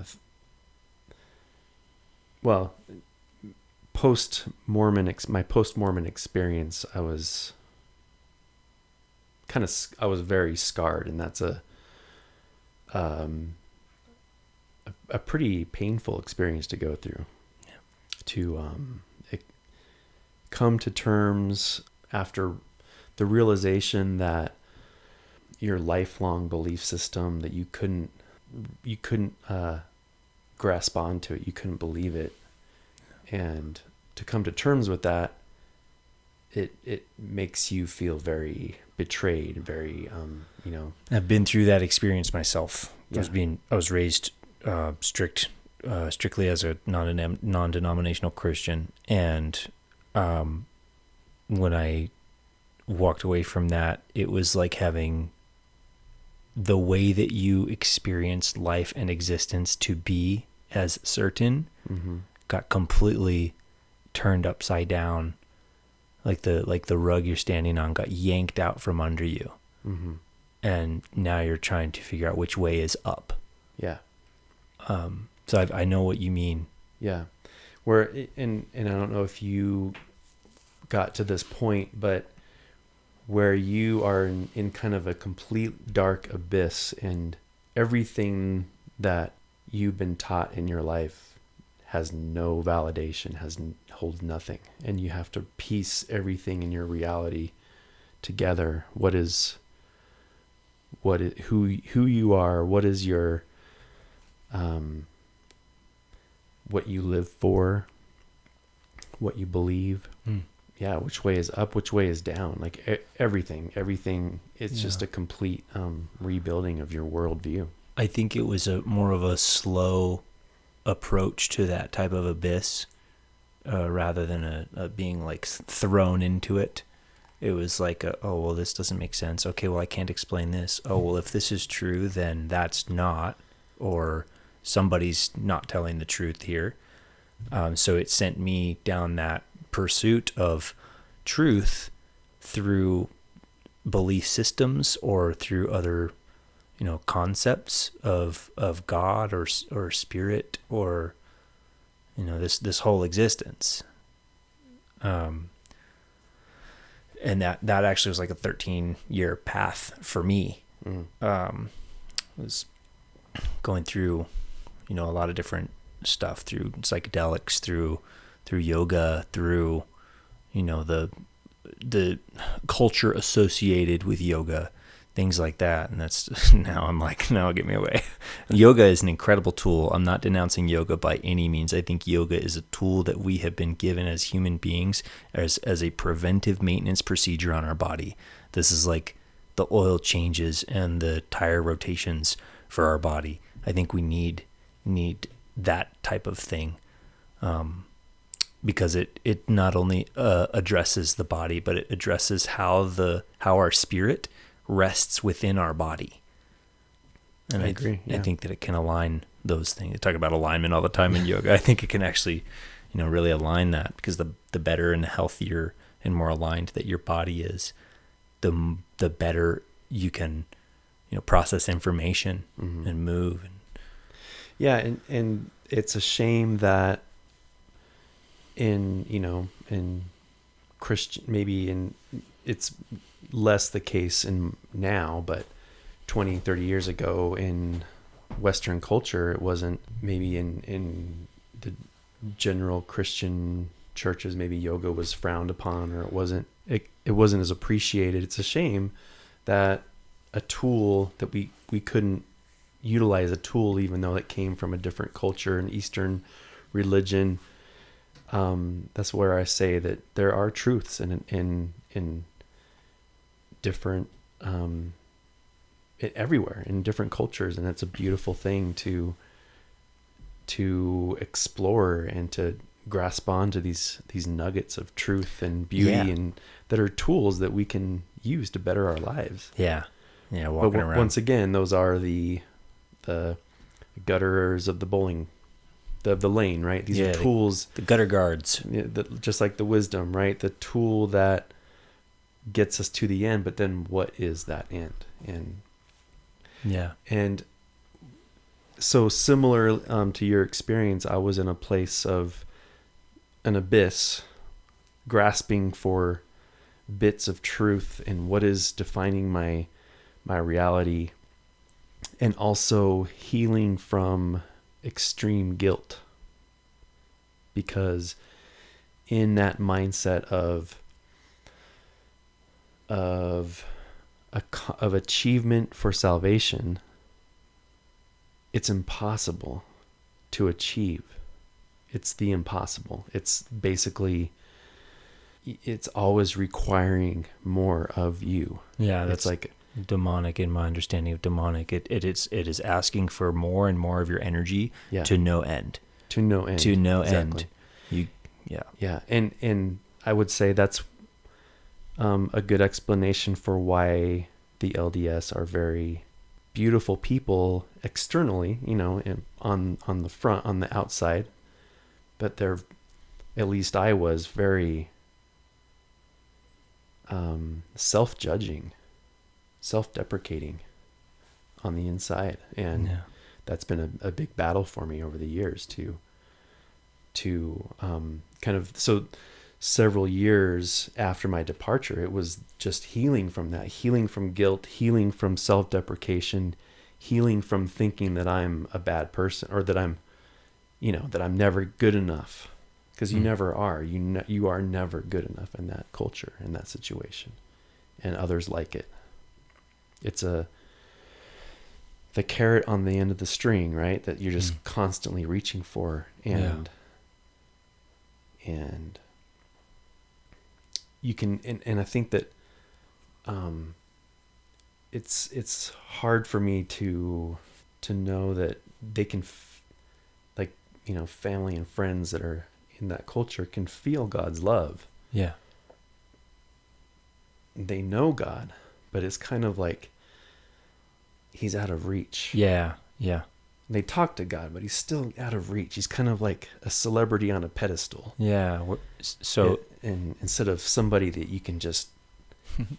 post-Mormon experience, I was very scarred, and that's a pretty painful experience to go through. Yeah. To come to terms after the realization that your lifelong belief system, that you couldn't grasp onto it, you couldn't believe it, and to come to terms with that, it makes you feel very betrayed, very I've been through that experience myself. Yeah. I was raised strictly as a non-denominational Christian, and when I walked away from that, it was like having the way that you experienced life and existence to be as certain got completely turned upside down, like the rug you're standing on got yanked out from under you, and now you're trying to figure out which way is up. Yeah. So I know what you mean. Yeah. Where and I don't know if you got to this point, but where you are in kind of a complete dark abyss, and everything that you've been taught in your life has no validation, holds nothing, and you have to piece everything in your reality together. Who you are, what is your what you live for, what you believe. Yeah, which way is up, which way is down, like everything. It's just a complete rebuilding of your worldview. I think it was more of a slow approach to that type of abyss, rather than a being like thrown into it. It was like, oh, well, this doesn't make sense. Okay, well, I can't explain this. Oh, well, if this is true, then that's not, or somebody's not telling the truth here. So it sent me down that pursuit of truth through belief systems or through other, concepts of God or spirit, or, this whole existence. And that actually was like a 13-year path for me. Was going through, a lot of different stuff, through psychedelics, through yoga, through, the culture associated with yoga, things like that. And that's now I'm like, no, get me away. Yoga is an incredible tool. I'm not denouncing yoga by any means. I think yoga is a tool that we have been given as human beings as a preventive maintenance procedure on our body. This is like the oil changes and the tire rotations for our body. I think we need that type of thing, because it not only addresses the body, but it addresses how our spirit rests within our body. And I agree. Yeah. I think that it can align those things. They talk about alignment all the time in yoga. I think it can actually, really align that, because the better and healthier and more aligned that your body is, the better you can, process information and move. Yeah, and it's a shame that in Christian, it's less the case in now, but 20, 30 years ago in Western culture, it wasn't. Maybe in the general Christian churches, maybe yoga was frowned upon, or it wasn't as appreciated. It's a shame that a tool that we couldn't utilize, a tool even though it came from a different culture, an Eastern religion. That's where I say that there are truths in different everywhere in different cultures, and it's a beautiful thing to explore and to grasp onto these nuggets of truth and beauty, and that are tools that we can use to better our lives. Walking around. Once again, those are the gutterers of the bowling, the lane, right? These are tools, the gutter guards, just like the wisdom, right? The tool that gets us to the end, but then what is that end? And so similar to your experience, I was in a place of an abyss, grasping for bits of truth and what is defining my reality, and also healing from extreme guilt, because in that mindset of achievement for salvation, it's impossible to achieve It's the impossible. It's basically, it's always requiring more of you. Yeah, it's like demonic in my understanding of demonic. It is asking for more and more of your energy to no end. To no end. To no exactly. end. Yeah. And I would say that's a good explanation for why the LDS are very beautiful people externally, on the front, on the outside, but they're, at least I was very self-judging, self-deprecating on the inside. And that's been a big battle for me over the years to kind of, so several years after my departure, it was just healing from that, healing from guilt, healing from self-deprecation, healing from thinking that I'm a bad person, or that I'm never good enough, because you never are. You are never good enough in that culture, in that situation, and others like it. It's the carrot on the end of the string, right? That you're just constantly reaching for, and you can, and I think that it's hard for me to know that they can family and friends that are in that culture can feel God's love. Yeah. They know God, but it's kind of like he's out of reach. Yeah. Yeah. They talk to God, but he's still out of reach. He's kind of like a celebrity on a pedestal. Yeah. So, and instead of somebody that you can just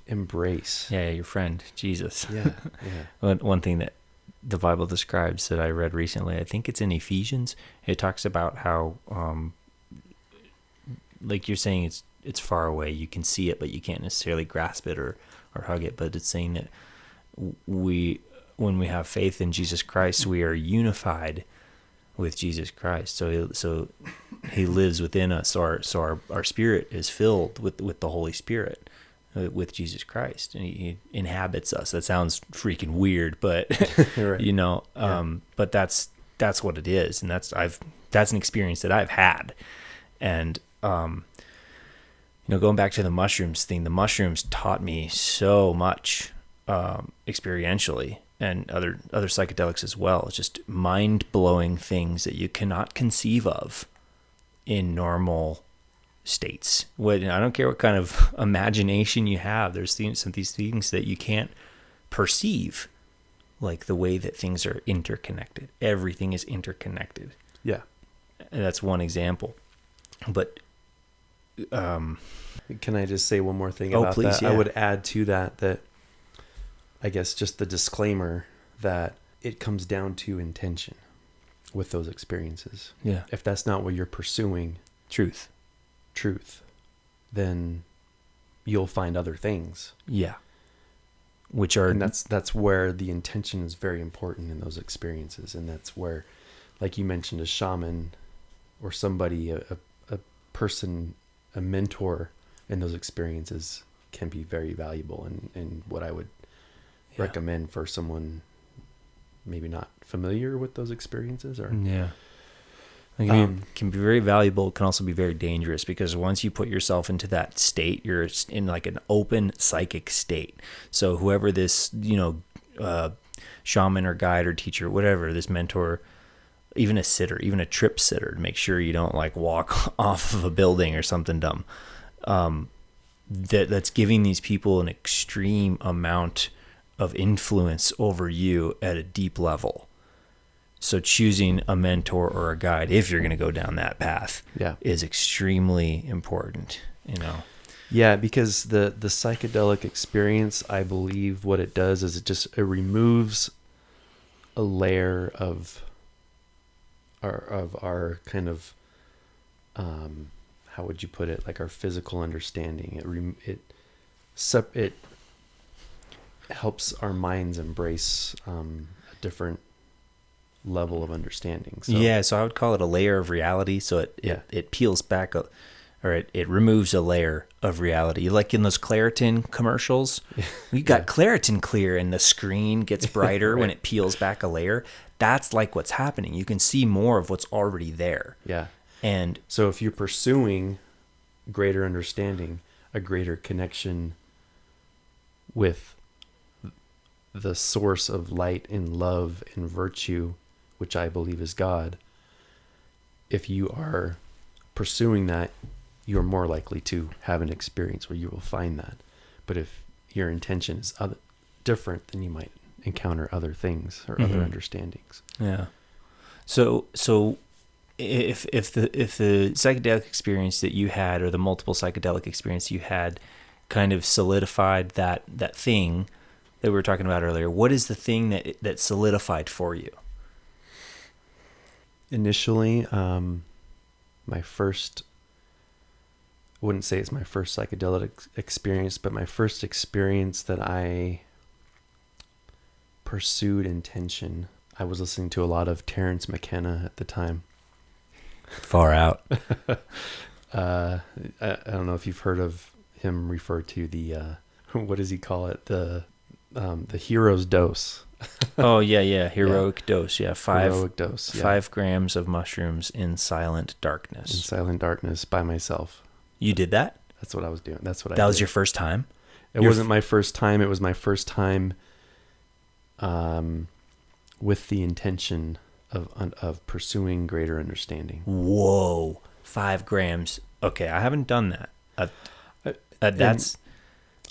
embrace. Yeah, your friend, Jesus. Yeah. One thing that the Bible describes that I read recently, I think it's in Ephesians. It talks about how, like you're saying, it's far away. You can see it, but you can't necessarily grasp it or hug it. But it's saying that when we have faith in Jesus Christ, we are unified with Jesus Christ. So he lives within us. So our spirit is filled with the Holy Spirit, with Jesus Christ, and he inhabits us. That sounds freaking weird, but right. But that's what it is. And that's an experience that I've had. And, going back to the mushrooms thing, the mushrooms taught me so much, experientially, and other psychedelics as well. It's just mind-blowing things that you cannot conceive of in normal states. I don't care what kind of imagination you have. There's some of these things that you can't perceive, like the way that things are interconnected. Everything is interconnected. Yeah. And that's one example. But can I just say one more thing about please, that? yeah. I would add to that I guess just the disclaimer that it comes down to intention with those experiences. Yeah. If that's not what you're pursuing, truth, then you'll find other things. Yeah. Which are, and that's where the intention is very important in those experiences. And that's where, like you mentioned, a shaman or somebody, a person, a mentor in those experiences can be very valuable, and what I would recommend for someone maybe not familiar with those experiences, or can be very valuable, can also be very dangerous, because once you put yourself into that state, you're in like an open psychic state. So whoever this shaman or guide or teacher, whatever, this mentor, even a sitter, even a trip sitter, to make sure you don't like walk off of a building or something dumb, that's giving these people an extreme amount of influence over you at a deep level. So choosing a mentor or a guide, if you're going to go down that path, is extremely important, Yeah, because the psychedelic experience, I believe what it does is it removes a layer of our kind of, how would you put it? Like our physical understanding. It helps our minds embrace a different level of understanding. So I would call it a layer of reality. So it peels back, it removes a layer of reality. Like in those Claritin commercials, you got Claritin Clear, and the screen gets brighter right. when it peels back a layer. That's like what's happening. You can see more of what's already there. Yeah. And so if you're pursuing greater understanding, a greater connection with the source of light and love and virtue, which I believe is God, if you are pursuing that, you're more likely to have an experience where you will find that. But if your intention is different, then you might encounter other things or other understandings. Yeah. So if the psychedelic experience that you had, or the multiple psychedelic experience you had, kind of solidified that thing that we were talking about earlier, what is the thing that solidified for you? Initially, my first, I wouldn't say it's my first psychedelic experience, but my first experience that I pursued intention. I was listening to a lot of Terrence McKenna at the time. Far out. I don't know if you've heard of him refer to the, what does he call it? The hero's dose. Oh yeah. Heroic dose. Yeah. Heroic dose. Yeah. 5 grams of mushrooms in silent darkness. In silent darkness by myself. You did that? That's what I was doing. That's what I That did. was your first time? It wasn't my first time. It was my first time with the intention of pursuing greater understanding. Whoa. 5 grams. Okay, I haven't done that. That's...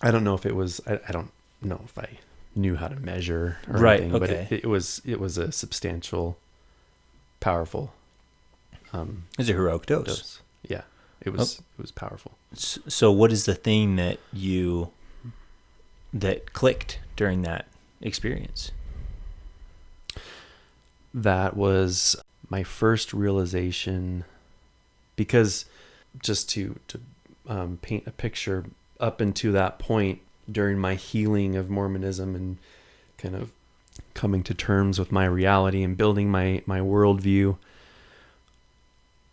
I don't know if it was... I don't know if I knew how to measure or right, anything, okay. But it was a substantial, powerful... It's a heroic dose. Yeah, it was powerful. So what is the thing that clicked during that experience? That was my first realization, because just to paint a picture, up until that point during my healing of Mormonism and kind of coming to terms with my reality and building my worldview,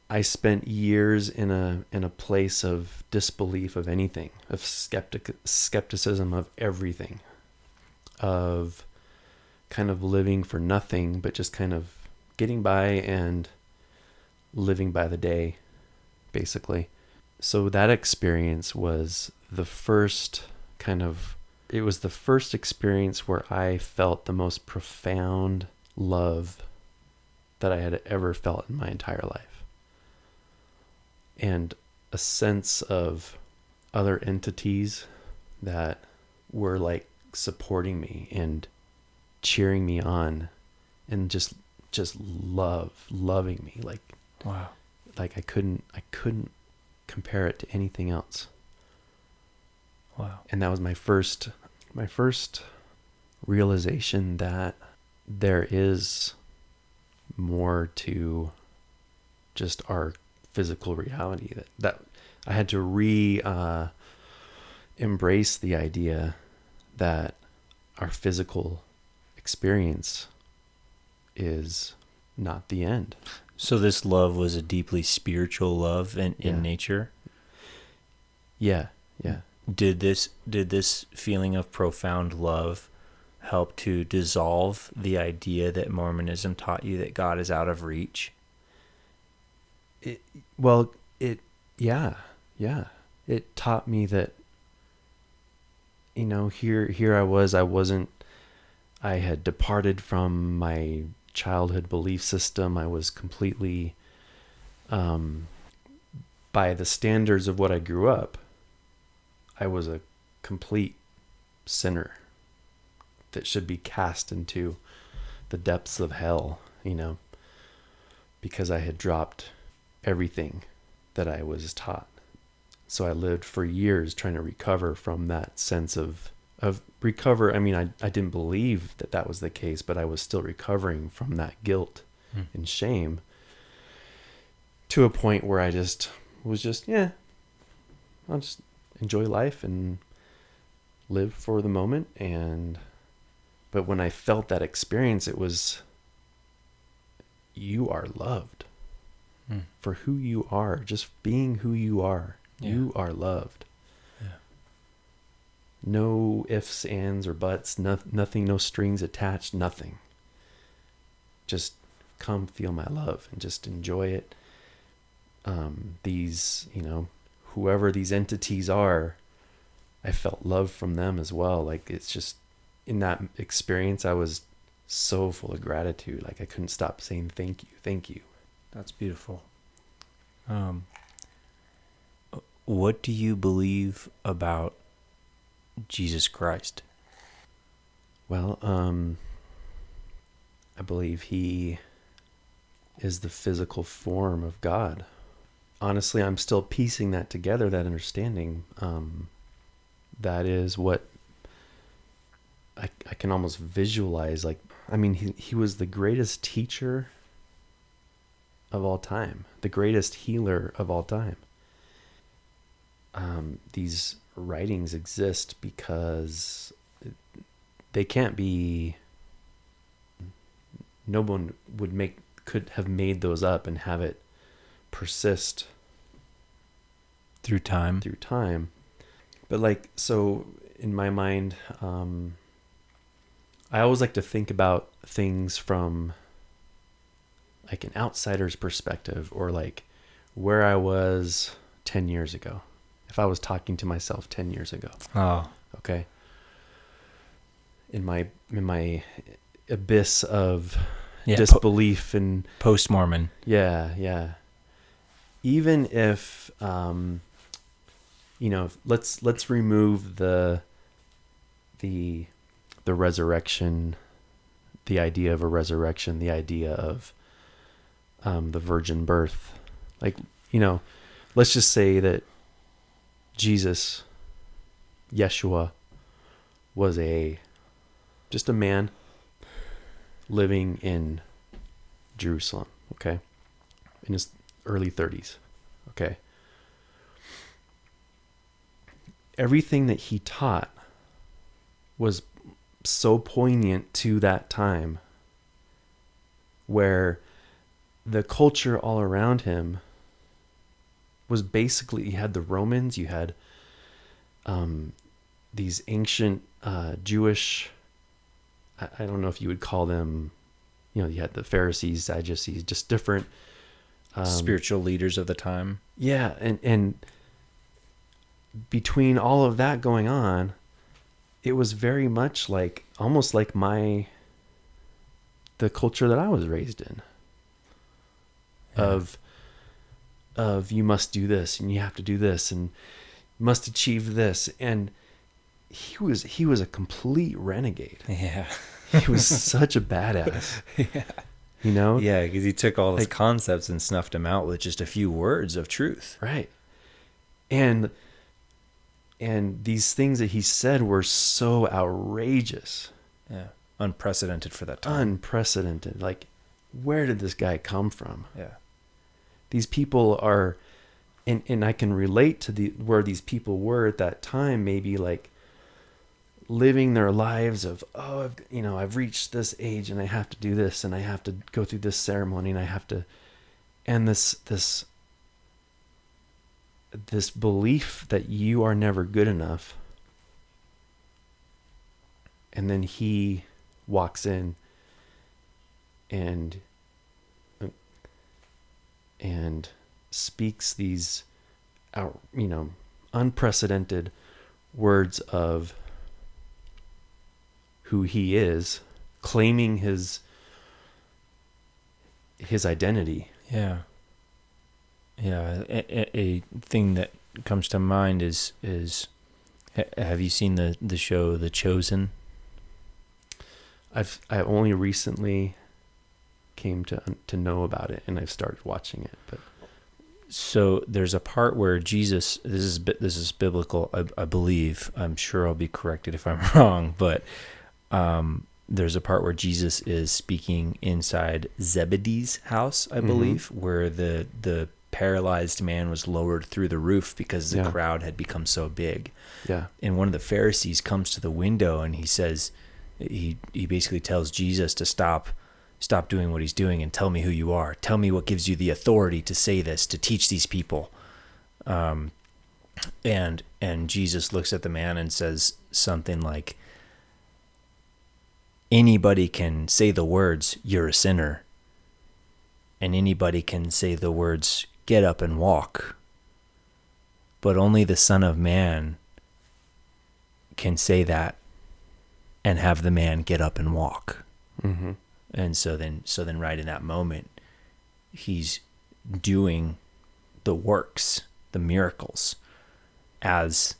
I spent years in a place of disbelief of anything, of skepticism of everything, of kind of living for nothing, but just kind of getting by and living by the day, basically. So that experience was the first experience where I felt the most profound love that I had ever felt in my entire life. And a sense of other entities that were like supporting me and cheering me on and just loving me. Like, wow. Like I couldn't compare it to anything else. Wow. And that was my first realization that there is more to just our physical reality, that I had to embrace the idea that our physical experience is not the end. So this love was a deeply spiritual love in nature? Yeah. Did this feeling of profound love help to dissolve the idea that Mormonism taught you that God is out of reach? It taught me that, here I had departed from my childhood belief system. I was completely, by the standards of what I grew up, I was a complete sinner that should be cast into the depths of hell, because I had dropped everything that I was taught. So I lived for years trying to recover from that sense of recover. I mean, I didn't believe that was the case, but I was still recovering from that guilt and shame, to a point where I just was I'll just enjoy life and live for the moment. But when I felt that experience, it was, you are loved for who you are, just being who you are. Yeah. You are loved. Yeah. No ifs, ands, or buts, nothing, no strings attached, nothing. Just come feel my love and just enjoy it. these, whoever these entities are, I felt love from them as well. Like, it's just, in that experience, I was so full of gratitude. Like, I couldn't stop saying thank you, thank you. That's beautiful. What do you believe about Jesus Christ? Well, I believe he is the physical form of God. Honestly, I'm still piecing that together, that understanding. That is what I can almost visualize. Like, I mean, he was the greatest teacher of all time, the greatest healer of all time. These writings exist because they can't be, no one could have made those up and have it persist through time. But like, so in my mind, I always like to think about things from like an outsider's perspective, or like where I was 10 years ago. If I was talking to myself 10 years ago. Oh. Okay. In my abyss of disbelief and post-Mormon. Yeah. Even if, let's remove the resurrection, the idea of a resurrection, the idea of the virgin birth. Like, let's just say that Jesus, Yeshua, was just a man living in Jerusalem, okay? In his early 30s, okay? Everything that he taught was so poignant to that time, where the culture all around him was basically, you had the Romans, you had these ancient Jewish, I don't know if you would call them, you had the Pharisees, Sadducees, just different spiritual leaders of the time. Yeah, and between all of that going on, it was very much like, almost like the culture that I was raised in. Yeah. Of you must do this and you have to do this and must achieve this. And he was a complete renegade. Yeah. He was such a badass. Yeah. Yeah, because he took all those concepts and snuffed them out with just a few words of truth. Right. And these things that he said were so outrageous. Yeah. Unprecedented for that time. Unprecedented. Like, where did this guy come from? Yeah. These people are, and I can relate to where these people were at that time, maybe like living their lives of, I've reached this age and I have to do this and I have to go through this ceremony and I have to, and this belief that you are never good enough. And then he walks in and speaks these unprecedented words of who he is, claiming his identity. Yeah. Yeah. A thing that comes to mind is have you seen the show The Chosen? I only recently came to know about it, and I've started watching it. But so there's a part where Jesus, this is biblical, I believe. I'm sure I'll be corrected if I'm wrong, but there's a part where Jesus is speaking inside Zebedee's house, I believe, where the paralyzed man was lowered through the roof because the crowd had become so big. Yeah. And one of the Pharisees comes to the window and he says, he basically tells Jesus to stop doing what he's doing and tell me who you are. Tell me what gives you the authority to say this, to teach these people. And Jesus looks at the man and says something like, anybody can say the words, you're a sinner. And anybody can say the words, get up and walk. But only the Son of Man can say that and have the man get up and walk. Mm-hmm. And so then right in that moment, he's doing the works, the miracles, as,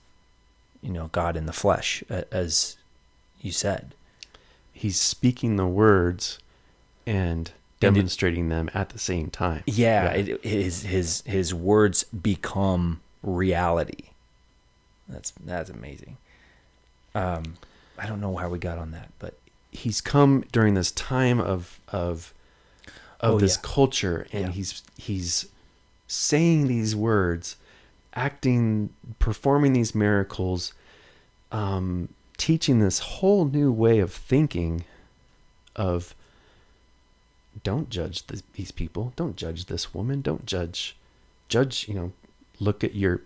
God in the flesh, as you said. He's speaking the words and demonstrating them at the same time. Yeah. His words become reality. That's amazing. I don't know how we got on that, but he's come during this time of this culture, and he's saying these words, performing these miracles, teaching this whole new way of thinking of, don't judge these people, don't judge this woman, don't judge, look at your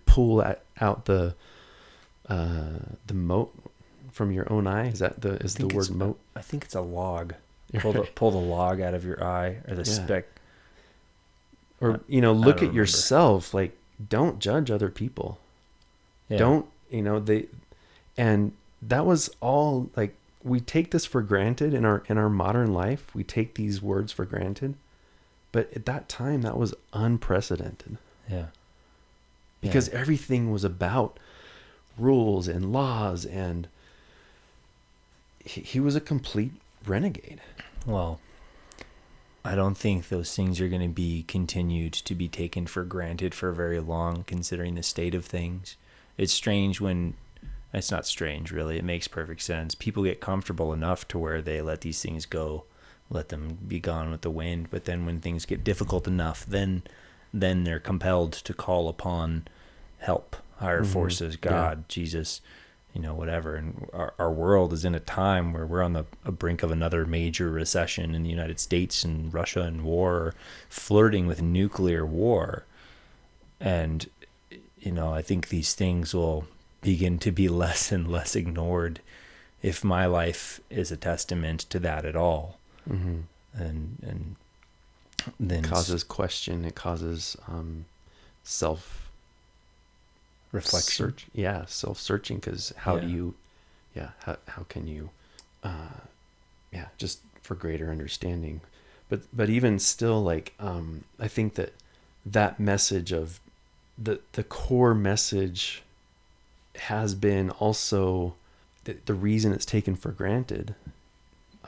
out the mote from your own eye. Is that the word mote? I think it's a log. Pull the log out of your eye, or the speck. Or, look at yourself. Like, don't judge other people. Yeah. Don't, and that was all, like, we take this for granted in our modern life. We take these words for granted, but at that time that was unprecedented. Yeah. Because everything was about rules and laws, and he was a complete renegade. Well, I don't think those things are going to be continued to be taken for granted for very long, considering the state of things. It's strange when, it's not strange really, it makes perfect sense. People get comfortable enough to where they let these things go, let them be gone with the wind. But then when things get difficult enough, then they're compelled to call upon help, higher forces, God, Jesus, whatever. And our world is in a time where we're on the brink of another major recession in the United States, and Russia and war, flirting with nuclear war. And, I think these things will begin to be less and less ignored if my life is a testament to that at all. Mm-hmm. And then it causes question. It causes self reflection. Self-searching. Because how can you, just for greater understanding. But even still, like, I think that message of the core message has been also the reason it's taken for granted,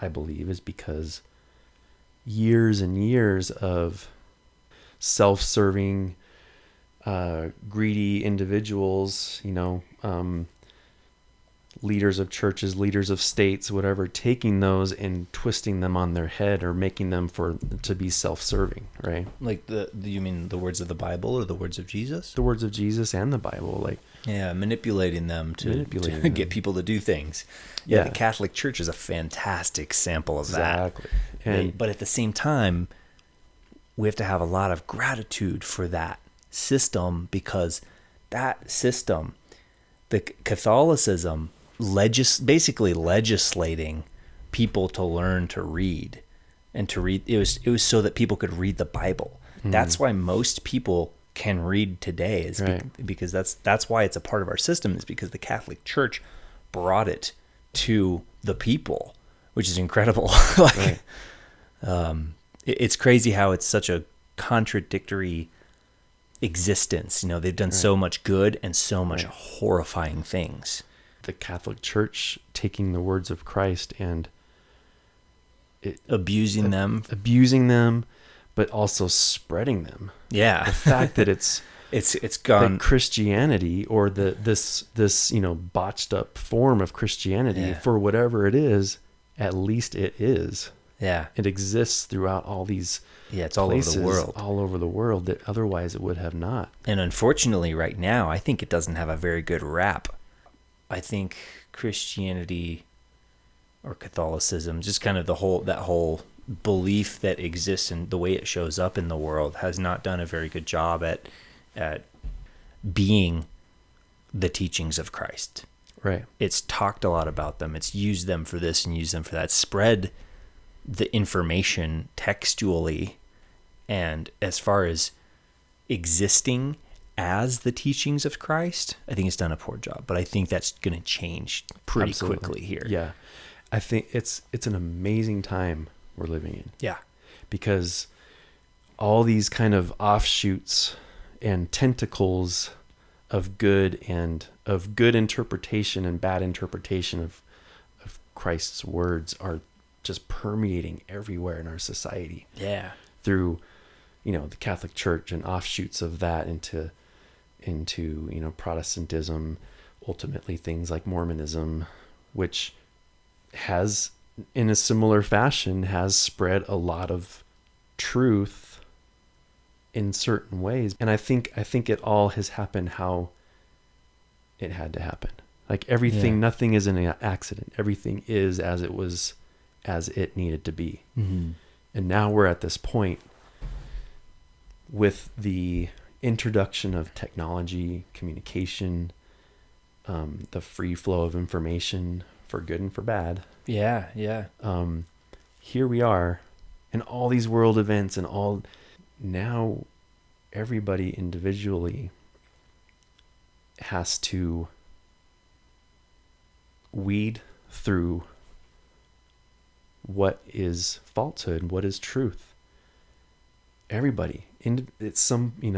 I believe, is because years and years of self-serving, greedy individuals, leaders of churches, leaders of states, whatever, taking those and twisting them on their head, or making them to be self-serving, right? Like you mean the words of the Bible or the words of Jesus? The words of Jesus and the Bible, like. Yeah, manipulating them to get people to do things. Yeah, the Catholic Church is a fantastic sample of that. Exactly. But at the same time, we have to have a lot of gratitude for that system, because that system, the Catholicism, basically legislating people to learn to read, and to read. It was so that people could read the Bible. Mm. That's why most people can read today, is because that's why it's a part of our system, is because the Catholic Church brought it to the people, which is incredible. It's crazy how it's such a contradictory existence. They've done so much good and so much horrifying things. The Catholic Church taking the words of Christ and abusing them, but also spreading them. Yeah. The fact that it's gone, that Christianity, or this botched up form of Christianity, for whatever it is, at least it is. Yeah. It exists throughout all these it's all over the world. All over the world, that otherwise it would have not. And unfortunately right now, I think it doesn't have a very good rap. I think Christianity or Catholicism, just kind of that whole belief that exists and the way it shows up in the world, has not done a very good job at being the teachings of Christ. Right. It's talked a lot about them. It's used them for this and used them for that. Spread the information textually, and as far as existing as the teachings of Christ, I think it's done a poor job. But I think that's going to change pretty Absolutely. quickly here. Yeah. I think it's an amazing time we're living in. Yeah. Because all these kind of offshoots and tentacles of good interpretation and bad interpretation of Christ's words are just permeating everywhere in our society. Yeah. Through, the Catholic Church and offshoots of that into Protestantism, ultimately things like Mormonism, which has, in a similar fashion, has spread a lot of truth in certain ways. And I think it all has happened how it had to happen. Like everything, nothing is an accident. Everything is as it needed to be. Mm-hmm. And now we're at this point with the introduction of technology, communication, the free flow of information for good and for bad. Yeah, yeah. Here we are in all these world events and all. Now everybody individually has to weed through what is falsehood, what is truth. Everybody. It's some, I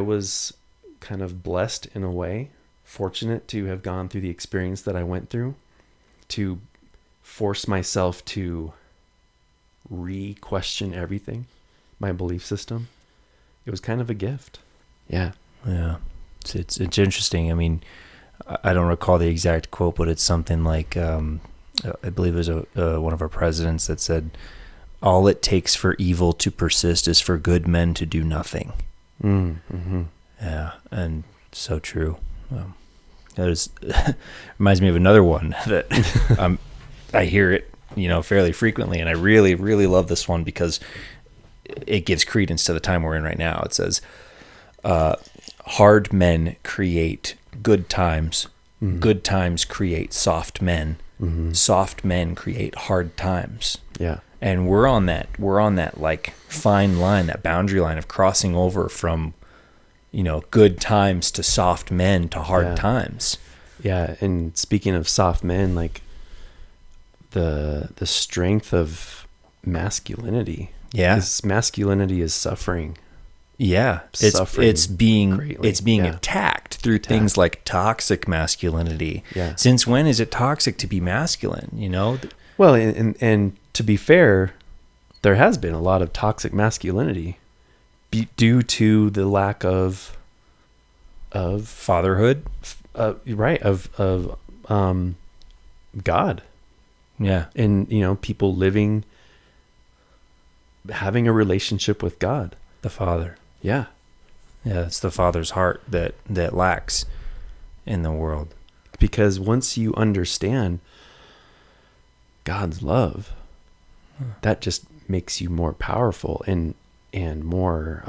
was kind of blessed in a way, fortunate to have gone through the experience that I went through, to force myself to re-question everything, my belief system. It was kind of a gift. Yeah. Yeah. It's interesting. I mean, I don't recall the exact quote, but it's something like, I believe it was one of our presidents that said, all it takes for evil to persist is for good men to do nothing. Mm-hmm. Yeah. And so true. That reminds me of another one that I hear it, fairly frequently. And I really, really love this one because it gives credence to the time we're in right now. It says, hard men create good times. Mm-hmm. Good times create soft men. Mm-hmm. Soft men create hard times. Yeah. And we're on that like fine line, that boundary line of crossing over from, good times to soft men to hard times. Yeah. And speaking of soft men, like the strength of masculinity. Yeah. Masculinity is suffering. Yeah. It's being attacked through things like toxic masculinity. Yeah. Since when is it toxic to be masculine? Well, and to be fair, there has been a lot of toxic masculinity due to the lack of fatherhood, right? Of God. Yeah. And, people having a relationship with God. The Father. Yeah. Yeah. It's the Father's heart that lacks in the world. Because once you understand God's love, that just makes you more powerful and more,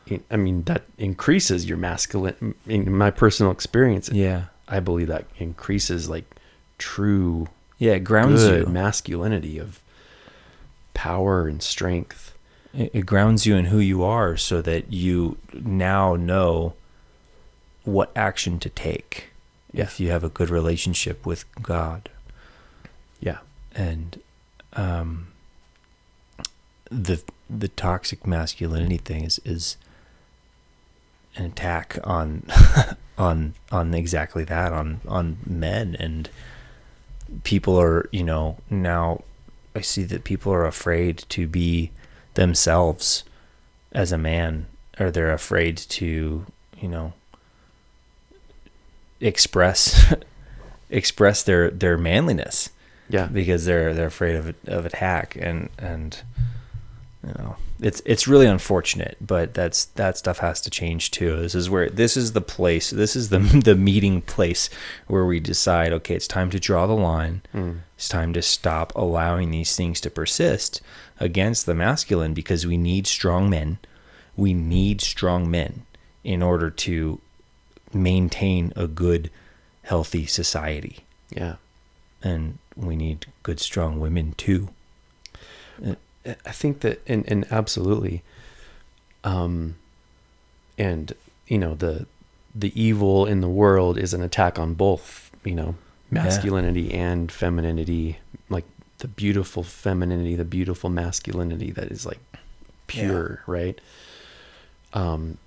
that increases your masculine, in my personal experience. Yeah. I believe that increases like true, it grounds you masculinity of power and strength. It grounds you in who you are so that you now know what action to take if you have a good relationship with God. Yeah. And the toxic masculinity thing is an attack on on exactly that, on men. And people are, now I see that people are afraid to be themselves as a man, or they're afraid to, express their manliness. Yeah. Because they're afraid of attack, and it's really unfortunate, but that stuff has to change too. This is the place, this is the meeting place where we decide, okay, it's time to draw the line. It's time to stop allowing these things to persist against the masculine, because we need strong men. We need strong men in order to maintain a good, healthy society. Yeah. And we need good, strong women too. I think that, and absolutely, and the evil in the world is an attack on both, masculinity and femininity, like the beautiful femininity, the beautiful masculinity that is like pure, right? But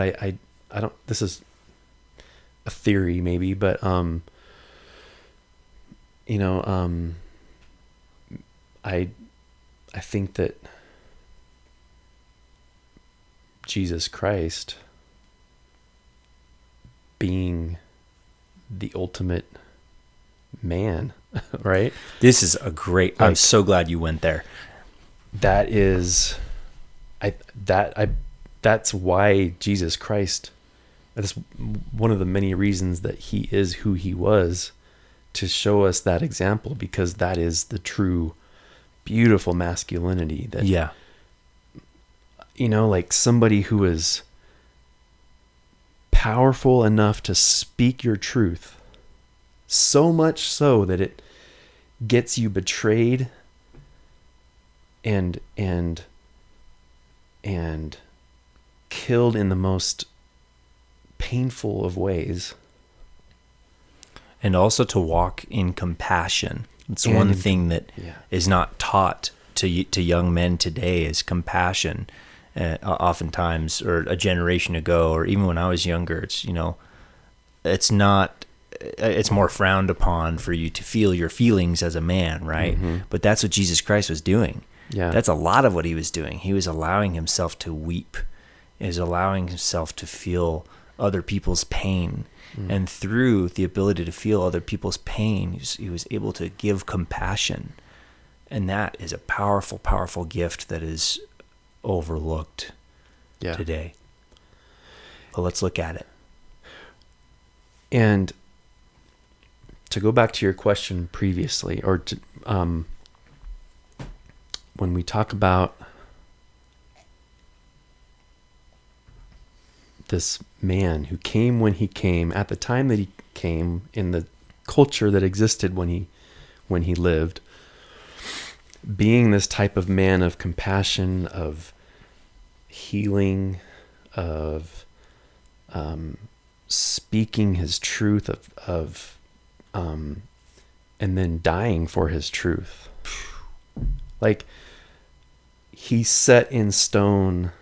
I don't, this is a theory maybe, but, I think that Jesus Christ being the ultimate man, right? This is a great, I'm so glad you went there. That's why Jesus Christ, that's one of the many reasons that he is who he was, to show us that example, because that is the true beautiful masculinity that, like somebody who is powerful enough to speak your truth, so much so that it gets you betrayed and killed in the most painful of ways. And also to walk in compassion. It's one thing that is not taught to young men today, is compassion. Oftentimes, or a generation ago, or even when I was younger, it's more frowned upon for you to feel your feelings as a man, right? Mm-hmm. But that's what Jesus Christ was doing. Yeah. That's a lot of what he was doing. He was allowing himself to weep. He was allowing himself to feel other people's pain. And through the ability to feel other people's pain, he was able to give compassion. And that is a powerful, powerful gift that is overlooked today. But let's look at it. And to go back to your question previously, or to, when we talk about this man who came when he came, at the time that he came, in the culture that existed when he lived, being this type of man of compassion, of healing, of speaking his truth, of and then dying for his truth. Like, he set in stone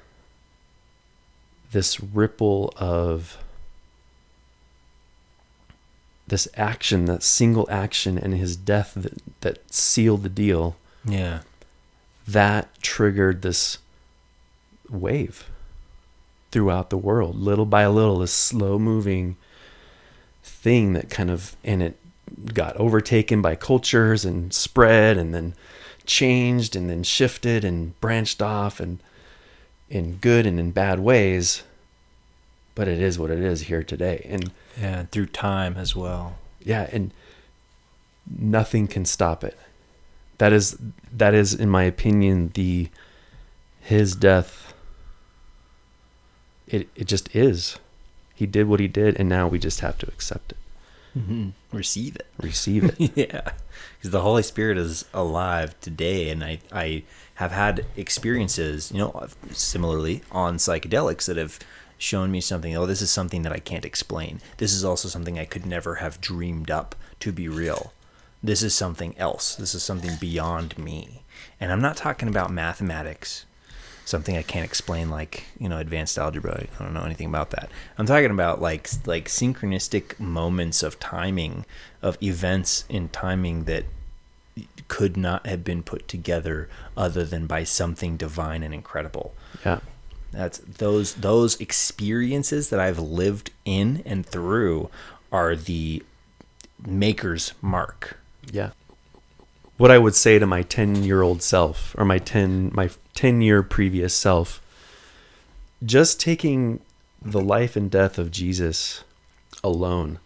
this ripple of this action, that single action, and his death that sealed the deal. Yeah. That triggered this wave throughout the world, little by little, this slow moving thing that kind of, and it got overtaken by cultures and spread and then changed and then shifted and branched off, and in good and in bad ways, but it is what it is here today. And through time as well. Yeah. And nothing can stop it. That is, in my opinion, his death. It just is. He did what he did, and now we just have to accept it. Mm-hmm. Receive it. Yeah. Because the Holy Spirit is alive today, and I have had experiences, similarly on psychedelics that have shown me something. Oh, this is something that I can't explain. This is also something I could never have dreamed up to be real. This is something else. This is something beyond me. And I'm not talking about mathematics, something I can't explain, like, advanced algebra. I don't know anything about that. I'm talking about like synchronistic moments of timing, of events in timing that could not have been put together other than by something divine and incredible. Yeah. That's those experiences that I've lived in and through are the maker's mark. Yeah. What I would say to my 10-year-old self, or my 10-year previous self, just taking the life and death of Jesus alone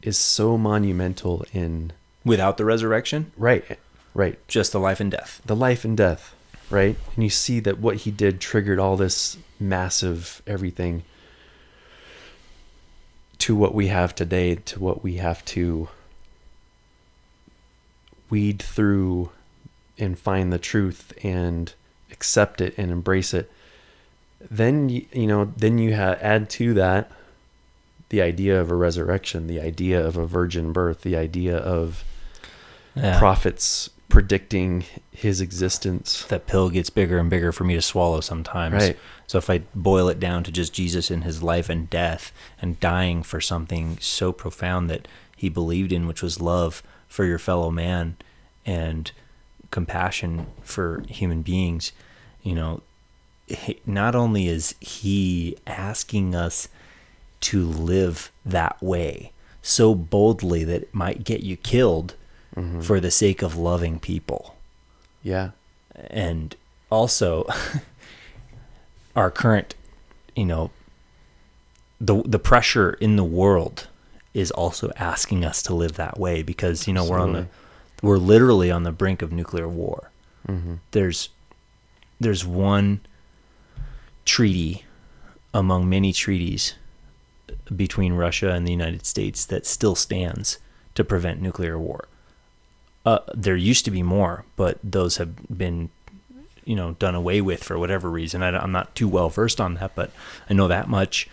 is so monumental in... Without the resurrection? Right. Just the life and death. The life and death, right? And you see that what he did triggered all this massive everything to what we have today, to what we have to weed through and find the truth and accept it and embrace it, then you add to that the idea of a resurrection, the idea of a virgin birth, the idea of prophets predicting his existence. That pill gets bigger and bigger for me to swallow sometimes. Right. So if I boil it down to just Jesus in his life and death and dying for something so profound that he believed in, which was love for your fellow man and compassion for human beings, not only is he asking us to live that way so boldly that it might get you killed for the sake of loving people. Yeah. And also our current, the pressure in the world is also asking us to live that way because, we're literally on the brink of nuclear war. Mm-hmm. There's one treaty among many treaties between Russia and the United States that still stands to prevent nuclear war. There used to be more, but those have been, done away with for whatever reason. I'm not too well versed on that, but I know that much.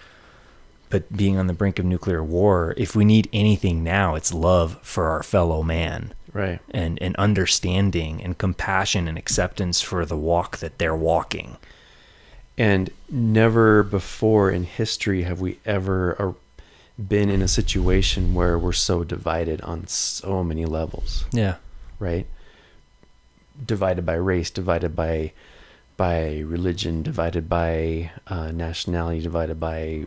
But being on the brink of nuclear war, if we need anything now, it's love for our fellow man. Right. And understanding and compassion and acceptance for the walk that they're walking. And never before in history have we ever been in a situation where we're so divided on so many levels. Yeah. Right? Divided by race, divided by religion, divided by nationality, divided by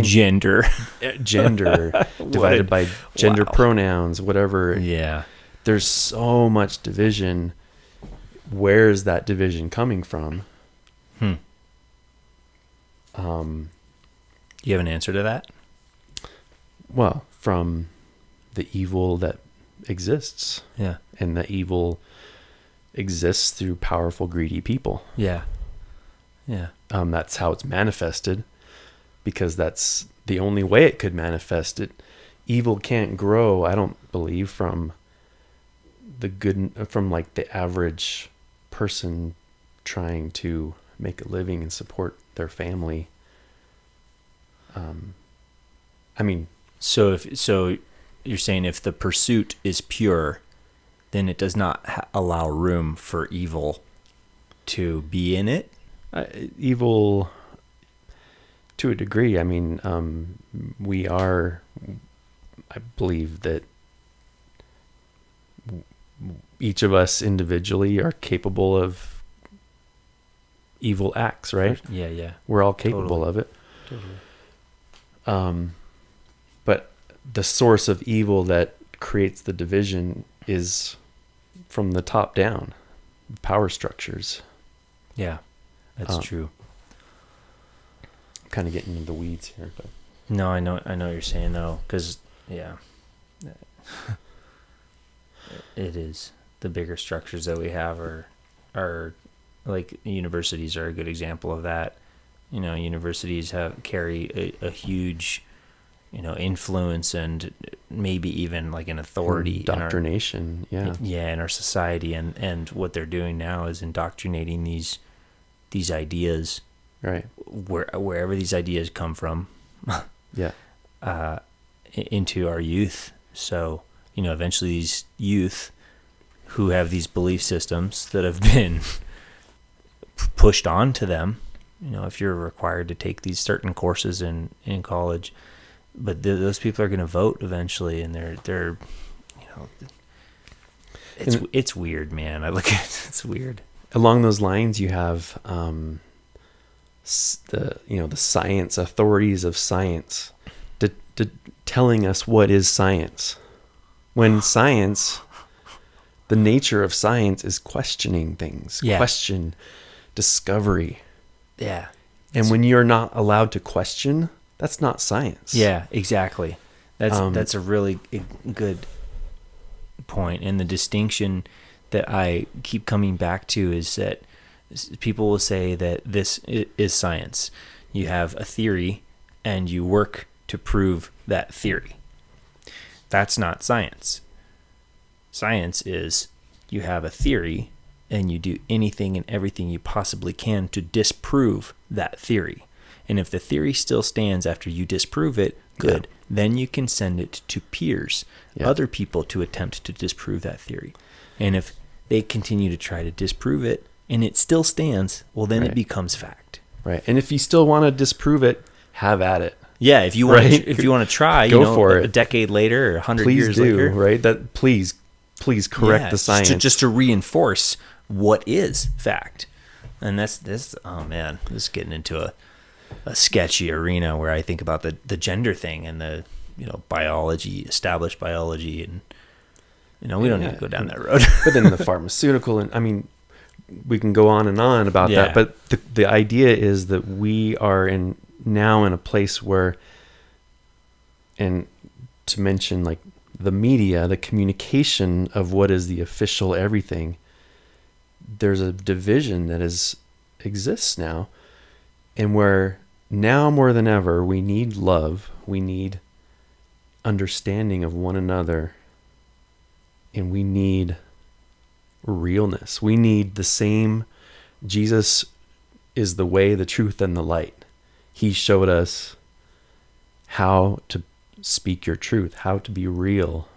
gender, divided by gender pronouns, whatever. Yeah. There's so much division. Where's that division coming from? You have an answer to that? Well, from the evil that exists. Yeah. And the evil exists through powerful, greedy people. Yeah. Yeah. That's how it's manifested, because that's the only way it could manifest it. Evil can't grow, I don't believe, from like the average person trying to make a living and support their family. So you're saying if the pursuit is pure, then it does not allow room for evil to be in it? Evil, to a degree. I believe that each of us individually are capable of evil acts, right? Yeah. We're all capable of it. Totally. But the source of evil that creates the division is from the top down, power structures. Yeah, that's true. I'm kind of getting into the weeds here, but no, I know what you're saying though, because it is the bigger structures that we have are like universities are a good example of that. Universities carry a huge, influence and maybe even like an authority, indoctrination. In our society, and what they're doing now is indoctrinating these ideas, right? Wherever these ideas come from, into our youth. So eventually these youth who have these belief systems that have been pushed onto them. If you're required to take these certain courses in college, but those people are going to vote eventually, and they're it's weird, man. I look at it, it's weird. Along those lines, you have the science authorities of science telling us what is science, when science, the nature of science is questioning things, question, discovery. Yeah. And when you're not allowed to question, that's not science. Yeah, exactly. That's a really good point. And the distinction that I keep coming back to is that people will say that this is science. You have a theory and you work to prove that theory. That's not science. Science is you have a theory and you do anything and everything you possibly can to disprove that theory. And if the theory still stands after you disprove it, good. Yeah. Then you can send it to peers, other people, to attempt to disprove that theory. And if they continue to try to disprove it and it still stands, well, then it becomes fact. Right. And if you still want to disprove it, have at it. Yeah, if you want to try, go for it. A decade later or 100 years later, right? That please correct the science just to reinforce what is fact. And that's oh man, this is getting into a sketchy arena where I think about the gender thing and the biology, established biology, and we don't need to go down that road. But then the pharmaceutical, and I mean, we can go on and on about that. But the idea is that we are now in a place where, and to mention like the media, the communication of what is the official everything, there's a division that exists now, and where now more than ever we need love, we need understanding of one another, and we need realness. We need the same. Jesus is the way, the truth, and the light. He showed us how to speak your truth, how to be real,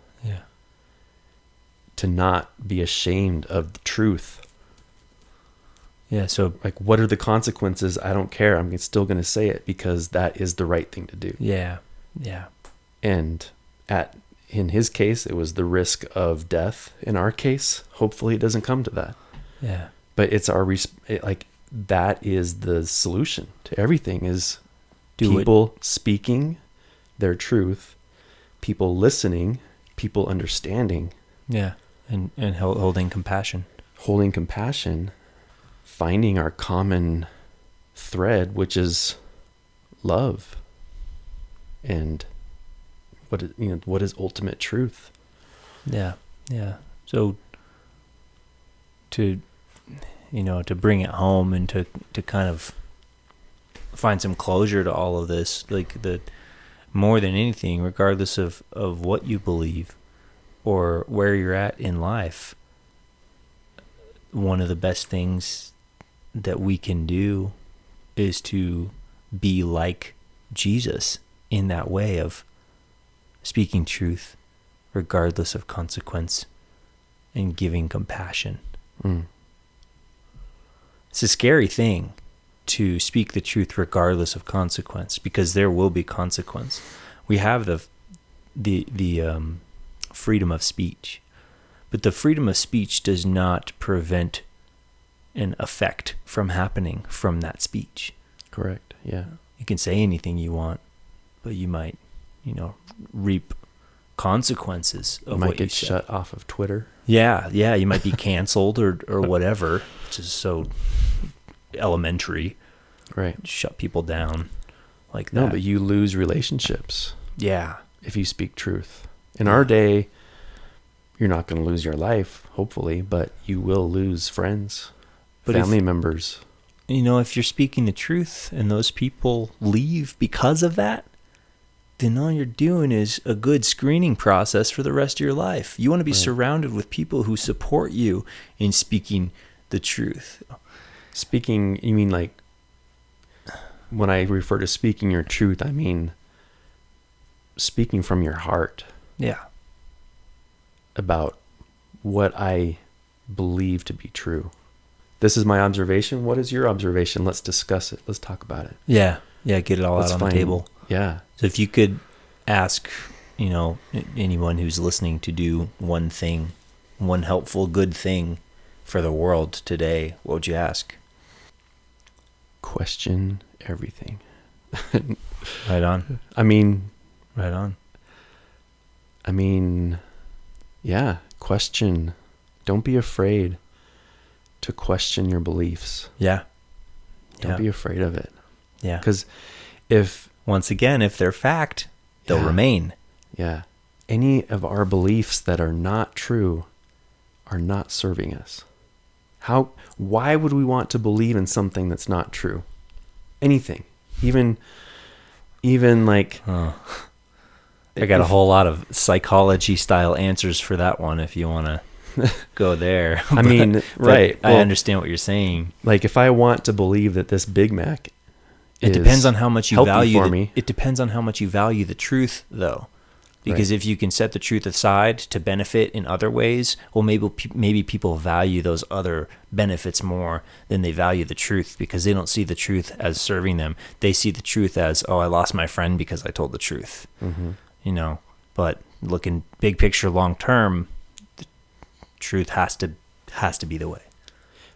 to not be ashamed of the truth. Yeah, so like, what are the consequences? I don't care. I'm still going to say it because that is the right thing to do. Yeah. And in his case, it was the risk of death. In our case, hopefully it doesn't come to that. Yeah. But it's that is the solution to everything, is people speaking their truth, people listening, people understanding. Yeah. And holding compassion. Finding our common thread, which is love. And what is ultimate truth? Yeah. So to bring it home and to kind of find some closure to all of this, like more than anything, regardless of what you believe or where you're at in life, one of the best things that we can do is to be like Jesus in that way of speaking truth regardless of consequence and giving compassion. It's a scary thing to speak the truth regardless of consequence, because there will be consequence. We have the freedom of speech, but the freedom of speech does not prevent an effect from happening from that speech. Correct. Yeah. You can say anything you want, but you might, reap consequences of what you get shut off of Twitter. Yeah. You might be canceled or whatever, which is so elementary. Right. Shut people down like that. No, but you lose relationships. Yeah. If you speak truth. In our day, you're not going to lose your life, hopefully, but you will lose friends, family members. If you're speaking the truth and those people leave because of that, then all you're doing is a good screening process for the rest of your life. You want to be surrounded with people who support you in speaking the truth. Speaking, you mean like, when I refer to speaking your truth, I mean speaking from your heart. Yeah. About what I believe to be true. This is my observation. What is your observation? Let's discuss it. Let's talk about it. Yeah. Get it all out on the table. Yeah. So if you could ask, anyone who's listening to do one thing, one helpful, good thing for the world today, what would you ask? Question everything. Right on. Right on. Yeah, question. Don't be afraid to question your beliefs. Yeah. Don't be afraid of it. Yeah. Because once again, if they're fact, they'll remain. Yeah. Any of our beliefs that are not true are not serving us. Why would we want to believe in something that's not true? Anything. Even like, I got a whole lot of psychology style answers for that one if you want to go there. I mean, right. I understand what you're saying. Like if I want to believe that this Big Mac It depends on how much you value for me. It depends on how much you value the truth, though. Because if you can set the truth aside to benefit in other ways, well, maybe people value those other benefits more than they value the truth, because they don't see the truth as serving them. They see the truth as, oh, I lost my friend because I told the truth. Mm-hmm. But looking big picture, long term, the truth has to be the way.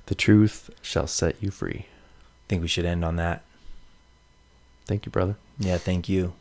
The truth shall set you free. I think we should end on that. Thank you, brother. Yeah, thank you.